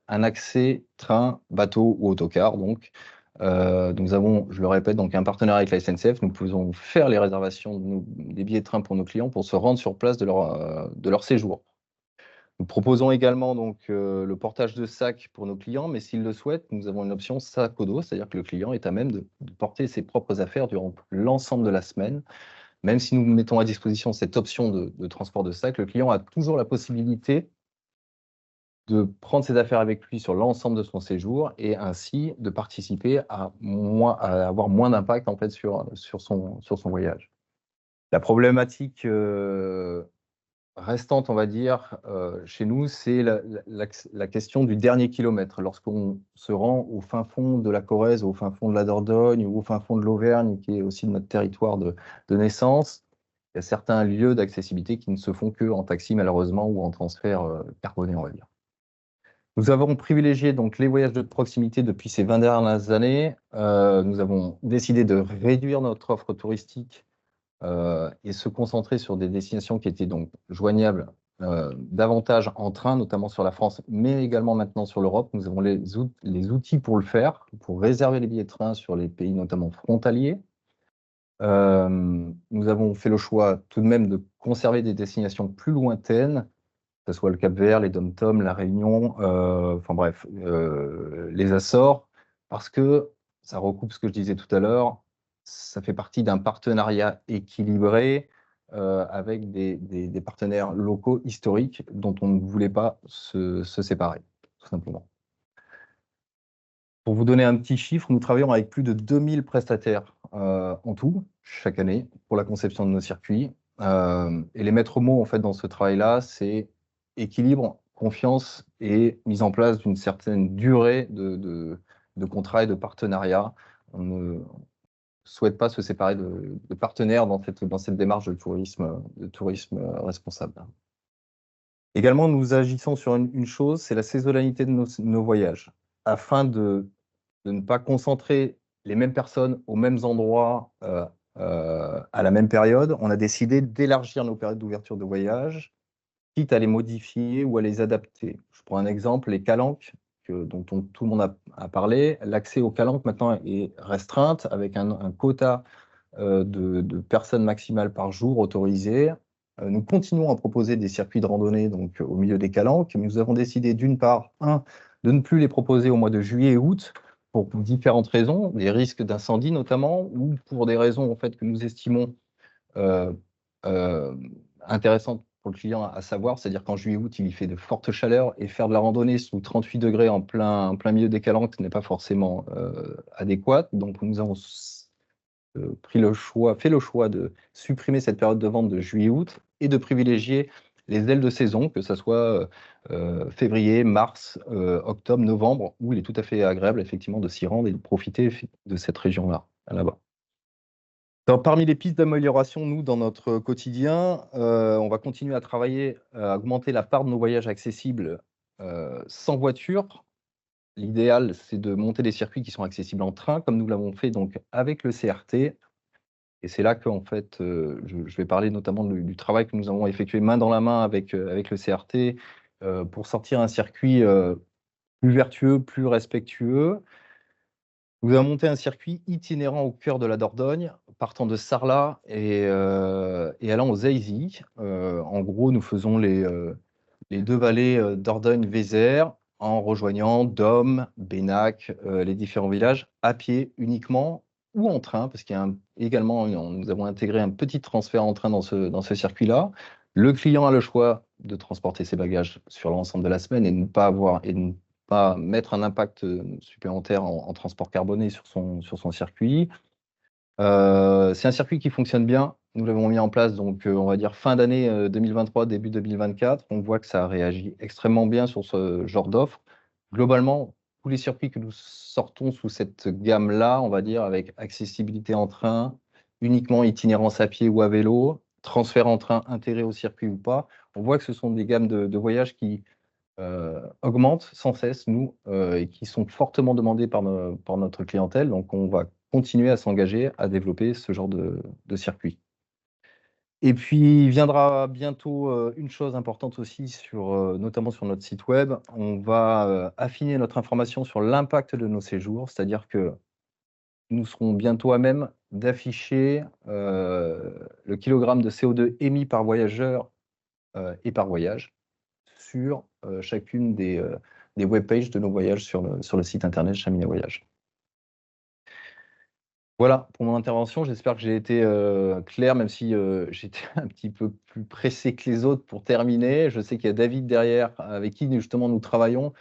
un accès train, bateau ou autocar. Donc, nous avons, je le répète, donc un partenariat avec la SNCF. Nous pouvons faire les réservations des billets de train pour nos clients pour se rendre sur place de leur séjour. Nous proposons également donc le portage de sacs pour nos clients, mais s'ils le souhaitent, nous avons une option sac au dos, c'est-à-dire que le client est à même de porter ses propres affaires durant l'ensemble de la semaine. Même si nous mettons à disposition cette option de transport de sac, le client a toujours la possibilité de prendre ses affaires avec lui sur l'ensemble de son séjour et ainsi de participer à avoir moins d'impact en fait sur son voyage. La problématique restante, on va dire, chez nous, c'est la question du dernier kilomètre. Lorsqu'on se rend au fin fond de la Corrèze, au fin fond de la Dordogne ou au fin fond de l'Auvergne, qui est aussi notre territoire de naissance, il y a certains lieux d'accessibilité qui ne se font qu'en taxi, malheureusement, ou en transfert carboné, on va dire. Nous avons privilégié donc les voyages de proximité depuis ces 20 dernières années. Nous avons décidé de réduire notre offre touristique et se concentrer sur des destinations qui étaient donc joignables davantage en train, notamment sur la France, mais également maintenant sur l'Europe. Nous avons les outils pour le faire, pour réserver les billets de train sur les pays notamment frontaliers. Nous avons fait le choix tout de même de conserver des destinations plus lointaines, que ce soit le Cap-Vert, les DOM-TOM, la Réunion, enfin bref, les Açores, parce que ça recoupe ce que je disais tout à l'heure, ça fait partie d'un partenariat équilibré avec des partenaires locaux historiques dont on ne voulait pas se séparer, tout simplement. Pour vous donner un petit chiffre, nous travaillons avec plus de 2000 prestataires en tout, chaque année, pour la conception de nos circuits. Et les maîtres mots en fait, dans ce travail-là, c'est équilibre, confiance et mise en place d'une certaine durée de contrat et de partenariat. On ne souhaite pas se séparer de partenaires dans cette démarche de tourisme responsable. Également, nous agissons sur une chose, c'est la saisonnalité de nos voyages, afin de ne pas concentrer les mêmes personnes aux mêmes endroits à la même période. On a décidé d'élargir nos périodes d'ouverture de voyage, quitte à les modifier ou à les adapter. Je prends un exemple, les calanques, dont tout le monde a parlé. L'accès aux calanques maintenant est restreinte avec un quota de personnes maximales par jour autorisées. Nous continuons à proposer des circuits de randonnée donc, au milieu des calanques, mais nous avons décidé d'une part, de ne plus les proposer au mois de juillet et août pour différentes raisons, des risques d'incendie notamment, ou pour des raisons en fait, que nous estimons intéressantes pour le client à savoir, c'est-à-dire qu'en juillet-août, il y fait de fortes chaleurs et faire de la randonnée sous 38 degrés en plein milieu des calanques n'est pas forcément adéquat. Donc nous avons fait le choix de supprimer cette période de vente de juillet-août et de privilégier les ailes de saison, que ce soit février, mars, octobre, novembre, où il est tout à fait agréable effectivement de s'y rendre et de profiter de cette région-là, là-bas. Parmi les pistes d'amélioration, nous, dans notre quotidien, on va continuer à travailler à augmenter la part de nos voyages accessibles sans voiture. L'idéal, c'est de monter des circuits qui sont accessibles en train, comme nous l'avons fait donc avec le CRT. Et c'est là qu'en fait, je vais parler notamment du travail que nous avons effectué main dans la main avec le CRT pour sortir un circuit plus vertueux, plus respectueux. Nous avons monté un circuit itinérant au cœur de la Dordogne, partant de Sarlat et allant aux Aisy. En gros, nous faisons les deux vallées Dordogne-Vézère en rejoignant Dôme, Bénac, les différents villages, à pied uniquement ou en train, parce qu'il y a également, nous avons intégré un petit transfert en train dans ce circuit-là. Le client a le choix de transporter ses bagages sur l'ensemble de la semaine et de ne pas mettre un impact supplémentaire en transport carboné sur son circuit. C'est un circuit qui fonctionne bien. Nous l'avons mis en place, donc on va dire fin d'année 2023, début 2024. On voit que ça réagit extrêmement bien sur ce genre d'offre. Globalement, tous les circuits que nous sortons sous cette gamme-là, on va dire avec accessibilité en train, uniquement itinérance à pied ou à vélo, transfert en train intégré au circuit ou pas, on voit que ce sont des gammes de voyages qui augmentent sans cesse, nous, et qui sont fortement demandés par notre clientèle. Donc, on va continuer à s'engager à développer ce genre de circuit. Et puis, il viendra bientôt une chose importante aussi, notamment sur notre site web. On va affiner notre information sur l'impact de nos séjours, c'est-à-dire que nous serons bientôt à même d'afficher le kilogramme de CO2 émis par voyageur et par voyage sur chacune des webpages de nos voyages sur le site internet Chemina Voyage. Voilà pour mon intervention. J'espère que j'ai été clair, même si j'étais un petit peu plus pressé que les autres pour terminer. Je sais qu'il y a David derrière, avec qui justement nous travaillons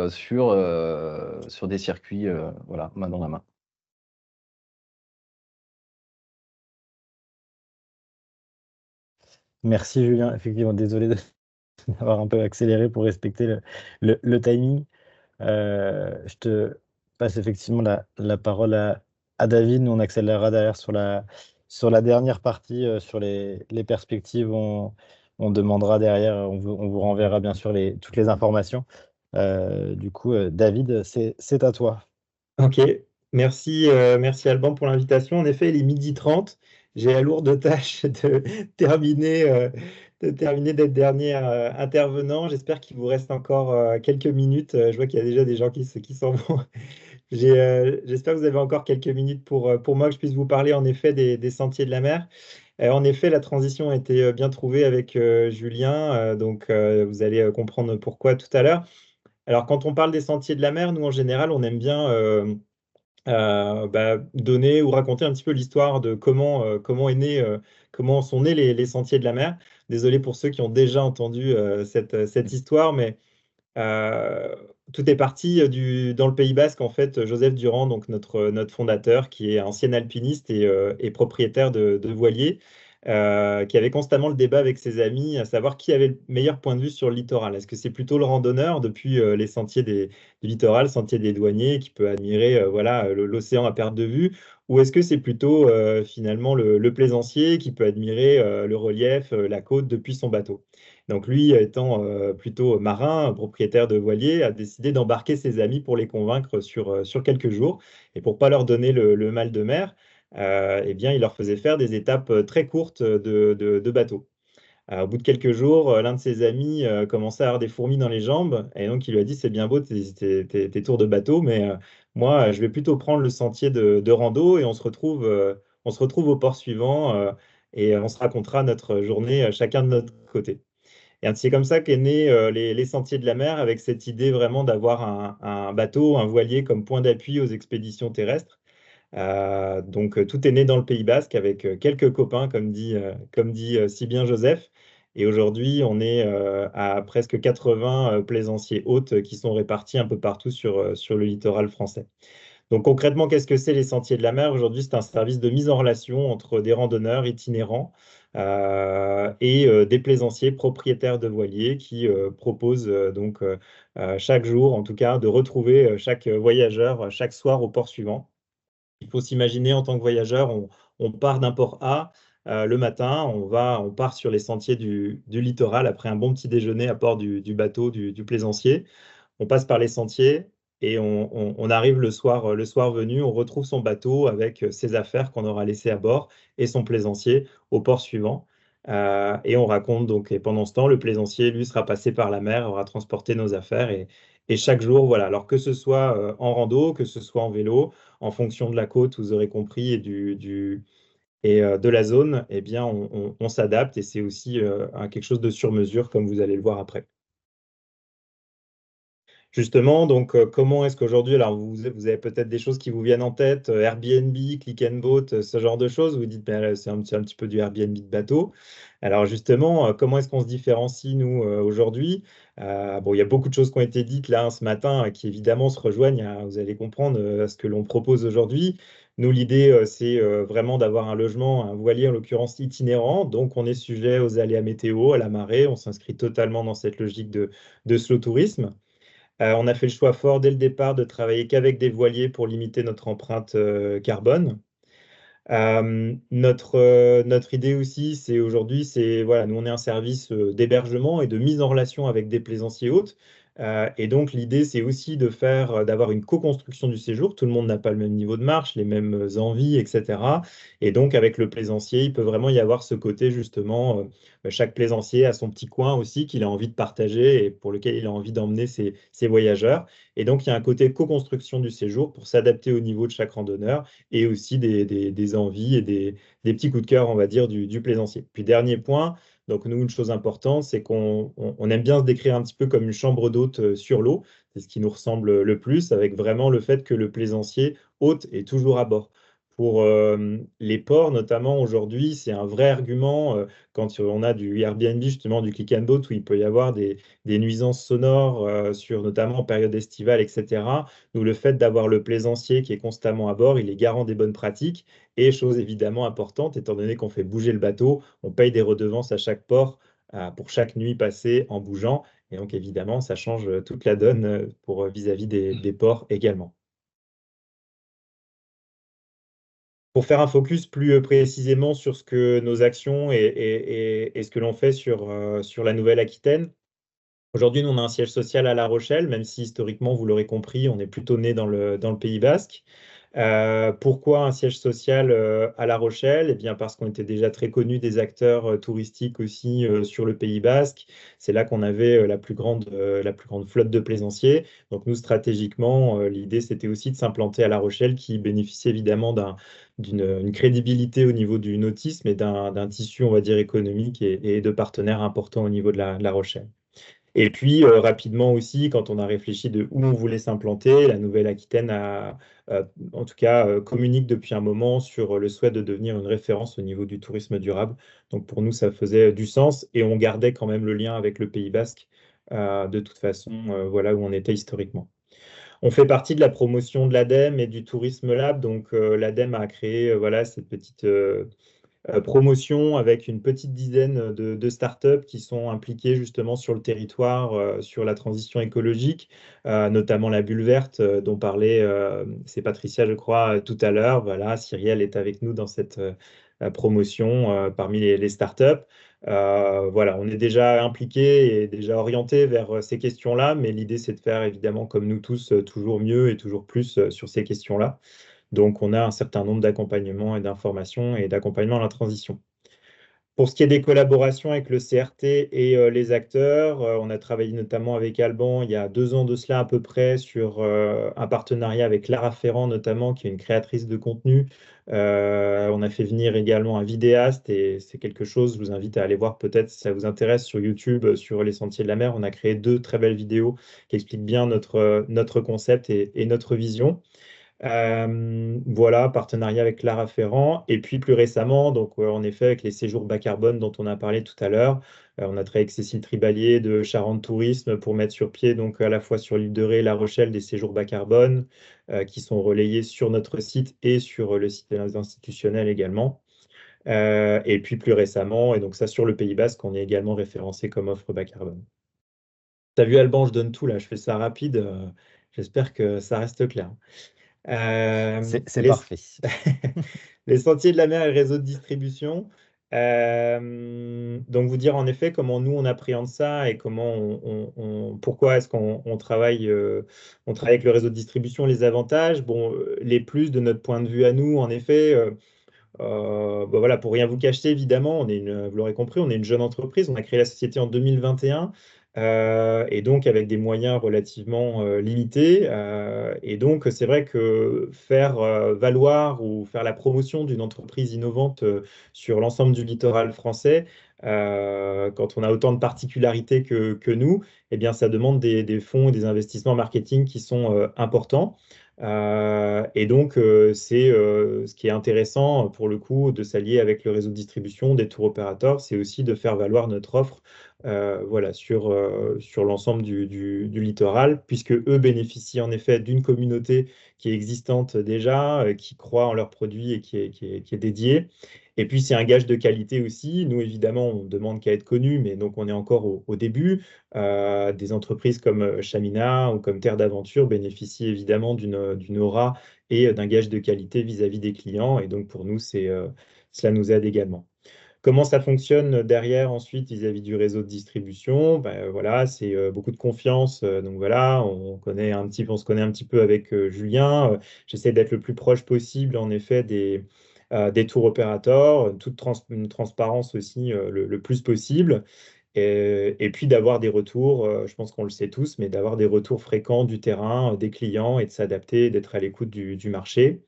sur des circuits voilà, main dans la main. Merci Julien. Effectivement, désolé d'avoir un peu accéléré pour respecter le timing. Je te passe effectivement la parole à David. Nous, on accélérera derrière sur la dernière partie, sur les perspectives. On demandera derrière, on vous renverra bien sûr toutes les informations. Du coup, David, c'est à toi. Ok, merci Alban pour l'invitation. En effet, il est 12h30. J'ai la lourde tâche de terminer d'être dernier intervenant. J'espère qu'il vous reste encore quelques minutes. Je vois qu'il y a déjà des gens qui s'en vont. J'espère que vous avez encore quelques minutes pour moi, que je puisse vous parler en effet des sentiers de la mer. En effet, la transition a été bien trouvée avec Julien, donc vous allez comprendre pourquoi tout à l'heure. Alors, quand on parle des sentiers de la mer, nous, en général, on aime bien donner ou raconter un petit peu l'histoire de comment sont nés les sentiers de la mer. Désolé pour ceux qui ont déjà entendu cette histoire, mais tout est parti dans le Pays Basque, en fait. Joseph Durand, donc notre fondateur, qui est ancien alpiniste et propriétaire de voilier, qui avait constamment le débat avec ses amis, à savoir qui avait le meilleur point de vue sur le littoral. Est-ce que c'est plutôt le randonneur depuis les sentiers du littoral, sentier des douaniers, qui peut admirer l'océan à perte de vue, ou est-ce que c'est plutôt finalement le plaisancier qui peut admirer le relief, la côte depuis son bateau? Donc lui, étant plutôt marin, propriétaire de voilier, a décidé d'embarquer ses amis pour les convaincre sur quelques jours. Et pour pas leur donner le mal de mer, eh bien, il leur faisait faire des étapes très courtes de bateau. Au bout de quelques jours, l'un de ses amis commençait à avoir des fourmis dans les jambes, et donc il lui a dit: c'est bien beau tes tours de bateau, mais moi je vais plutôt prendre le sentier de rando, et on se retrouve On se retrouve au port suivant et on se racontera notre journée chacun de notre côté. Et c'est comme ça qu'est né les Sentiers de la Mer, avec cette idée vraiment d'avoir un bateau, un voilier comme point d'appui aux expéditions terrestres. Donc tout est né dans le Pays Basque avec quelques copains, comme dit si bien Joseph. Et aujourd'hui, on est à presque 80 plaisanciers hôtes qui sont répartis un peu partout sur le littoral français. Donc concrètement, qu'est-ce que c'est les Sentiers de la Mer? Aujourd'hui, c'est un service de mise en relation entre des randonneurs itinérants et des plaisanciers propriétaires de voiliers qui proposent chaque jour, en tout cas, de retrouver chaque voyageur chaque soir au port suivant. Il faut s'imaginer en tant que voyageur, on part d'un port A le matin, on part sur les sentiers du littoral après un bon petit déjeuner à bord du bateau du plaisancier. On passe par les sentiers et on arrive le soir venu, on retrouve son bateau avec ses affaires qu'on aura laissées à bord et son plaisancier au port suivant. Et on raconte donc, et pendant ce temps, le plaisancier, lui, sera passé par la mer, aura transporté nos affaires et chaque jour, voilà. Alors que ce soit en rando, que ce soit en vélo, en fonction de la côte, vous aurez compris, et de la zone, eh bien, on s'adapte et c'est aussi quelque chose de sur mesure, comme vous allez le voir après. Justement, donc comment est-ce qu'aujourd'hui, alors vous avez peut-être des choses qui vous viennent en tête, Airbnb, Click and Boat, ce genre de choses, vous dites, ben, c'est un petit peu du Airbnb de bateau. Alors justement, comment est-ce qu'on se différencie, nous, aujourd'hui? Bon, il y a beaucoup de choses qui ont été dites là ce matin, qui évidemment se rejoignent, vous allez comprendre, à ce que l'on propose aujourd'hui. Nous, l'idée, c'est vraiment d'avoir un logement, un voilier en l'occurrence itinérant, donc on est sujet aux aléas météo, à la marée, on s'inscrit totalement dans cette logique de slow tourisme. On a fait le choix fort dès le départ de travailler qu'avec des voiliers pour limiter notre empreinte carbone. Notre idée aussi, c'est aujourd'hui, voilà, nous on est un service d'hébergement et de mise en relation avec des plaisanciers hôtes. Et donc l'idée, c'est aussi d'avoir une co-construction du séjour. Tout le monde n'a pas le même niveau de marche, les mêmes envies, etc. Et donc avec le plaisancier, il peut vraiment y avoir ce côté justement, chaque plaisancier a son petit coin aussi qu'il a envie de partager et pour lequel il a envie d'emmener ses voyageurs. Et donc il y a un côté co-construction du séjour pour s'adapter au niveau de chaque randonneur et aussi des envies et des petits coups de cœur, on va dire, du plaisancier. Puis dernier point, donc nous, une chose importante, c'est qu'on aime bien se décrire un petit peu comme une chambre d'hôte sur l'eau. C'est ce qui nous ressemble le plus, avec vraiment le fait que le plaisancier hôte est toujours à bord. Pour les ports, notamment aujourd'hui, c'est un vrai argument quand on a du Airbnb, justement du Click and Boat, où il peut y avoir des nuisances sonores, notamment en période estivale, etc. Nous, le fait d'avoir le plaisancier qui est constamment à bord, il est garant des bonnes pratiques. Et chose évidemment importante, étant donné qu'on fait bouger le bateau, on paye des redevances à chaque port pour chaque nuit passée en bougeant. Et donc évidemment, ça change toute la donne pour vis-à-vis des ports également. Pour faire un focus plus précisément sur ce que nos actions et ce que l'on fait sur la Nouvelle-Aquitaine, aujourd'hui, nous, on a un siège social à La Rochelle, même si historiquement, vous l'aurez compris, on est plutôt né dans le Pays Basque. Pourquoi un siège social à La Rochelle? Eh bien, parce qu'on était déjà très connus des acteurs touristiques aussi sur le Pays Basque. C'est là qu'on avait la plus grande flotte de plaisanciers. Donc nous, stratégiquement, l'idée, c'était aussi de s'implanter à La Rochelle, qui bénéficie évidemment d'une crédibilité au niveau du nautisme et d'un tissu, on va dire, économique et de partenaires importants au niveau de La Rochelle. Et puis, rapidement aussi, quand on a réfléchi de où on voulait s'implanter, la Nouvelle-Aquitaine en tout cas, communique depuis un moment sur le souhait de devenir une référence au niveau du tourisme durable. Donc, pour nous, ça faisait du sens et on gardait quand même le lien avec le Pays Basque, de toute façon, voilà où on était historiquement. On fait partie de la promotion de l'ADEME et du Tourisme Lab. Donc, l'ADEME a créé voilà, cette petite promotion avec une petite dizaine de startups qui sont impliquées justement sur le territoire, sur la transition écologique, notamment la bulle verte dont parlait c'est Patricia, je crois, tout à l'heure. Voilà, Cyrielle est avec nous dans cette promotion parmi les startups. Voilà, on est déjà impliqué et déjà orienté vers ces questions-là, mais l'idée, c'est de faire évidemment, comme nous tous, toujours mieux et toujours plus sur ces questions-là. Donc, on a un certain nombre d'accompagnements et d'informations et d'accompagnements à la transition. Pour ce qui est des collaborations avec le CRT et les acteurs, on a travaillé notamment avec Alban il y a 2 ans de cela à peu près sur un partenariat avec Lara Ferrand notamment, qui est une créatrice de contenu. On a fait venir également un vidéaste et c'est quelque chose, je vous invite à aller voir peut-être si ça vous intéresse sur YouTube, sur les Sentiers de la Mer. On a créé 2 très belles vidéos qui expliquent bien notre concept et notre vision. Voilà, partenariat avec Lara Ferrand. Et puis plus récemment, donc en effet, avec les séjours bas carbone dont on a parlé tout à l'heure, on a travaillé avec Cécile Tribalier de Charente Tourisme pour mettre sur pied, donc à la fois sur l'île de Ré et La Rochelle, des séjours bas carbone qui sont relayés sur notre site et sur le site des institutionnels également. Et puis plus récemment, et donc ça sur le Pays Basque, on est également référencé comme offre bas carbone. T'as vu Alban, je donne tout là, je fais ça rapide. J'espère que ça reste clair. C'est parfait. Les Sentiers de la Mer et le réseau de distribution. Donc vous dire en effet comment nous on appréhende ça et comment pourquoi est-ce qu'on travaille, on travaille avec le réseau de distribution, les avantages. Bon, les plus de notre point de vue à nous, en effet. Voilà, pour rien vous cacher, évidemment, vous l'aurez compris, on est une jeune entreprise. On a créé la société en 2021 et donc avec des moyens relativement limités. Et donc, c'est vrai que faire valoir ou faire la promotion d'une entreprise innovante sur l'ensemble du littoral français, quand on a autant de particularités que nous, eh bien, ça demande des fonds et des investissements marketing qui sont importants. Et donc, c'est ce qui est intéressant pour le coup de s'allier avec le réseau de distribution des tours opérateurs, c'est aussi de faire valoir notre offre voilà, sur l'ensemble du littoral, puisque eux bénéficient en effet d'une communauté qui est existante déjà, qui croit en leurs produits et qui est dédiée. Et puis, c'est un gage de qualité aussi. Nous, évidemment, on ne demande qu'à être connus, mais donc on est encore au début. Des entreprises comme Chamina ou comme Terre d'Aventure bénéficient évidemment d'une aura et d'un gage de qualité vis-à-vis des clients. Et donc, pour nous, cela nous aide également. Comment ça fonctionne derrière ensuite vis-à-vis du réseau de distribution? Ben, voilà, c'est beaucoup de confiance. Donc voilà, on se connaît un petit peu avec Julien. J'essaie d'être le plus proche possible, en effet, des tours opérateurs, une transparence aussi le plus possible. Et puis d'avoir des retours, je pense qu'on le sait tous, mais d'avoir des retours fréquents du terrain, des clients et de s'adapter, d'être à l'écoute du marché.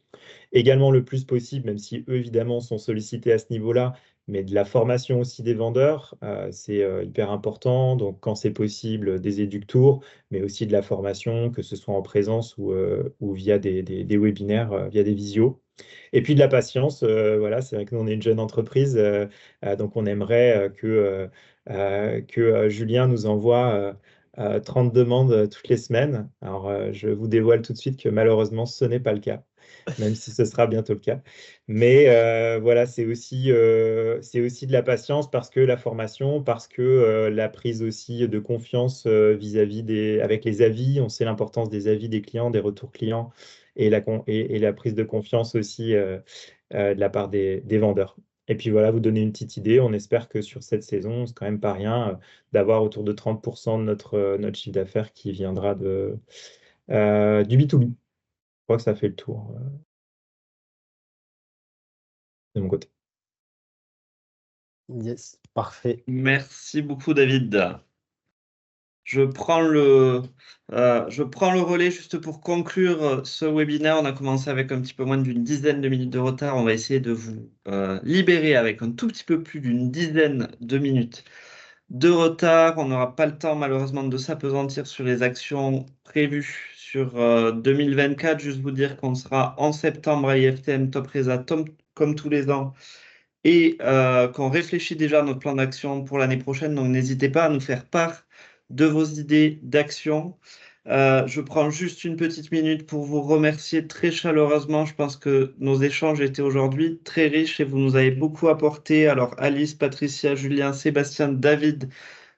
Également le plus possible, même si eux évidemment sont sollicités à ce niveau-là, mais de la formation aussi des vendeurs, c'est hyper important. Donc quand c'est possible, des éductours, mais aussi de la formation, que ce soit en présence ou via des webinaires, via des visios. Et puis de la patience, voilà, c'est vrai que nous on est une jeune entreprise, donc on aimerait que Julien nous envoie 30 demandes toutes les semaines. Alors je vous dévoile tout de suite que malheureusement ce n'est pas le cas, même si ce sera bientôt le cas. Mais voilà, c'est aussi de la patience parce que la formation, parce que la prise aussi de confiance vis-à-vis avec les avis, on sait l'importance des avis des clients, des retours clients et la prise de confiance aussi de la part des vendeurs. Et puis voilà, vous donner une petite idée. On espère que sur cette saison, c'est quand même pas rien d'avoir autour de 30% de notre chiffre d'affaires qui viendra du B2B. Je crois que ça fait le tour de mon côté. Yes, parfait. Merci beaucoup, David. Je prends le relais juste pour conclure ce webinaire. On a commencé avec un petit peu moins d'une dizaine de minutes de retard. On va essayer de vous libérer avec un tout petit peu plus d'une dizaine de minutes de retard. On n'aura pas le temps malheureusement de s'appesantir sur les actions prévues sur 2024. Juste vous dire qu'on sera en septembre à IFTM Top Resa comme tous les ans et qu'on réfléchit déjà à notre plan d'action pour l'année prochaine. Donc n'hésitez pas à nous faire part de vos idées d'action. Je prends juste une petite minute pour vous remercier très chaleureusement. Je pense que nos échanges étaient aujourd'hui très riches et vous nous avez beaucoup apporté. Alors Alice, Patricia, Julien, Sébastien, David,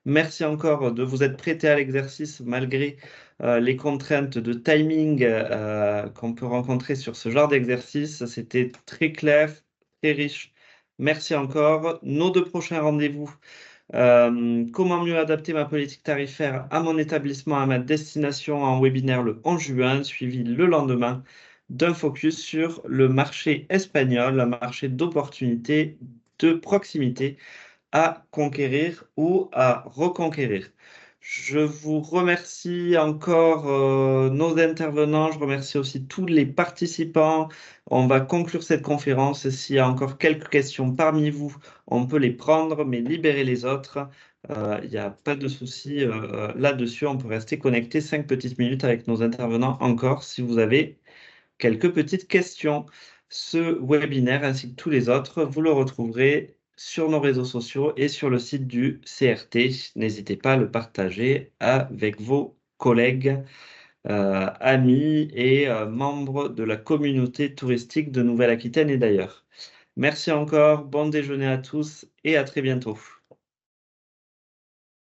merci encore de vous être prêtés à l'exercice malgré les contraintes de timing qu'on peut rencontrer sur ce genre d'exercice. C'était très clair, très riche. Merci encore. Nos 2 prochains rendez-vous. Comment mieux adapter ma politique tarifaire à mon établissement, à ma destination, en webinaire le 11 juin, suivi le lendemain d'un focus sur le marché espagnol, un marché d'opportunités de proximité à conquérir ou à reconquérir. Je vous remercie encore nos intervenants, je remercie aussi tous les participants. On va conclure cette conférence. S'il y a encore quelques questions parmi vous, on peut les prendre, mais libérez les autres. Il n'y a pas de souci là-dessus. On peut rester connecté 5 petites minutes avec nos intervenants encore si vous avez quelques petites questions. Ce webinaire ainsi que tous les autres, vous le retrouverez sur nos réseaux sociaux et sur le site du CRT. N'hésitez pas à le partager avec vos collègues, amis et membres de la communauté touristique de Nouvelle-Aquitaine et d'ailleurs. Merci encore, bon déjeuner à tous et à très bientôt.